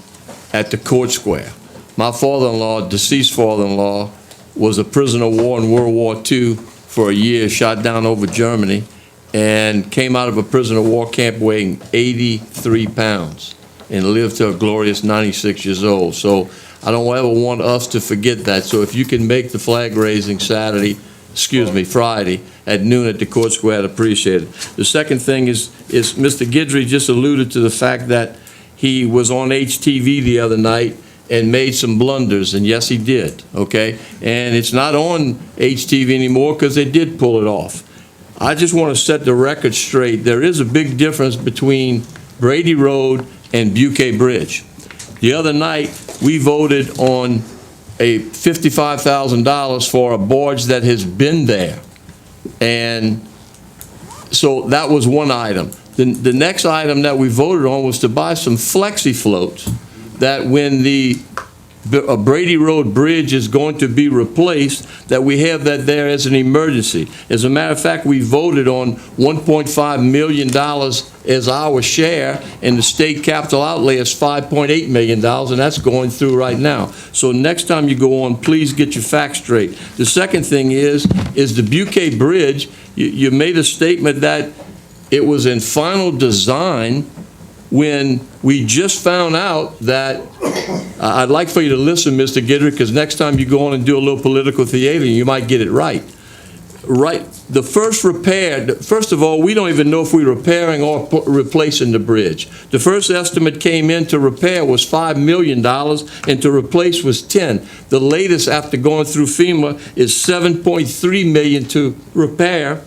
at the Court Square. My father-in-law, deceased father-in-law, was a prisoner of war in World War II for a year, shot down over Germany, and came out of a prisoner of war camp weighing 83 pounds and lived to a glorious 96 years old. So I don't ever want us to forget that. So if you can make the flag raising Friday at noon at the Court Square, I'd appreciate it. The second thing is Mr. Guidry just alluded to the fact that he was on HTV the other night and made some blunders, and yes, he did, okay? And it's not on HTV anymore because they did pull it off. I just want to set the record straight. There is a big difference between Brady Road and Buquet Bridge. The other night, we voted on a $55,000 for a barge that has been there. And so that was one item. The next item that we voted on was to buy some flexi floats that when the Brady Road Bridge is going to be replaced, that we have that there as an emergency. As a matter of fact, we voted on $1.5 million as our share, and the state capital outlay is $5.8 million, and that's going through right now. So next time you go on, please get your facts straight. The second thing is the Buquet Bridge. You made a statement that it was in final design when we just found out that, I'd like for you to listen, Mr. Guidry, because next time you go on and do a little political theater, you might get it right. Right, the first repair, first of all, we don't even know if we're repairing or replacing the bridge. The first estimate came in to repair was $5 million and to replace was 10. The latest after going through FEMA is $7.3 million to repair,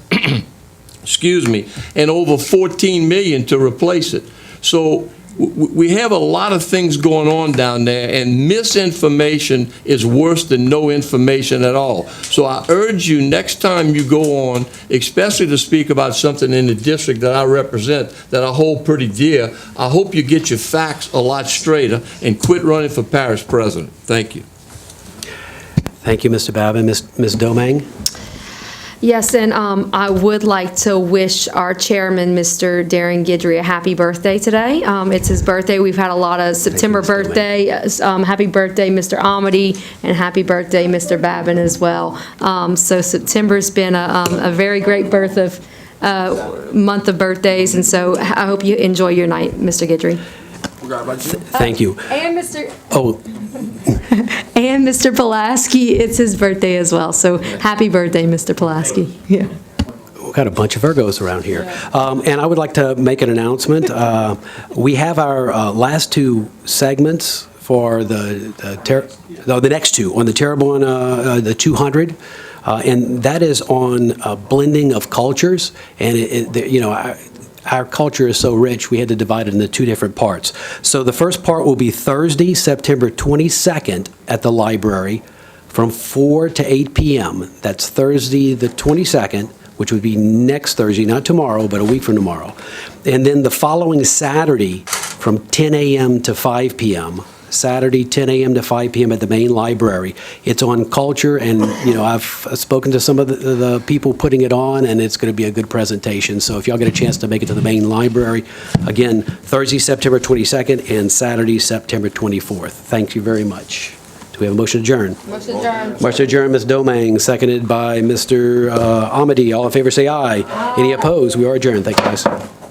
excuse me, and over $14 million to replace it. So we have a lot of things going on down there, and misinformation is worse than no information at all. So I urge you, next time you go on, especially to speak about something in the district that I represent, that I hold pretty dear, I hope you get your facts a lot straighter and quit running for parish president. Thank you. Thank you, Mr. Babin. Ms. Domingue? Yes, and I would like to wish our chairman, Mr. Darren Guidry, a happy birthday today. It's his birthday. We've had a lot of September birthday. Happy birthday, Mr. Amity, and happy birthday, Mr. Babin, as well. So September's been a very great month of birthdays, and so I hope you enjoy your night, Mr. Guidry. Thank you. And Mr. Oh. And Mr. Pulaski, it's his birthday as well. So happy birthday, Mr. Pulaski. Yeah. got a bunch of Virgos around here. And I would like to make an announcement. We have our last two segments for the next two, on the Terrebonne, the 200, and that is on blending of cultures. And, our culture is so rich, we had to divide it into two different parts. So the first part will be Thursday, September 22nd at the library from 4 to 8 p.m. That's Thursday the 22nd, which would be next Thursday, not tomorrow, but a week from tomorrow. And then the following Saturday from 10 a.m. to 5 p.m., Saturday, 10 a.m. to 5 p.m. at the main library. It's on culture, and, I've spoken to some of the people putting it on, and it's going to be a good presentation. So if y'all get a chance to make it to the main library, again, Thursday, September 22nd, and Saturday, September 24th. Thank you very much. Do we have a motion to adjourn? Motion adjourned. Motion adjourned, Ms. Domingue, seconded by Mr. Amity. All in favor, say aye. Any opposed? We are adjourned. Thank you, guys.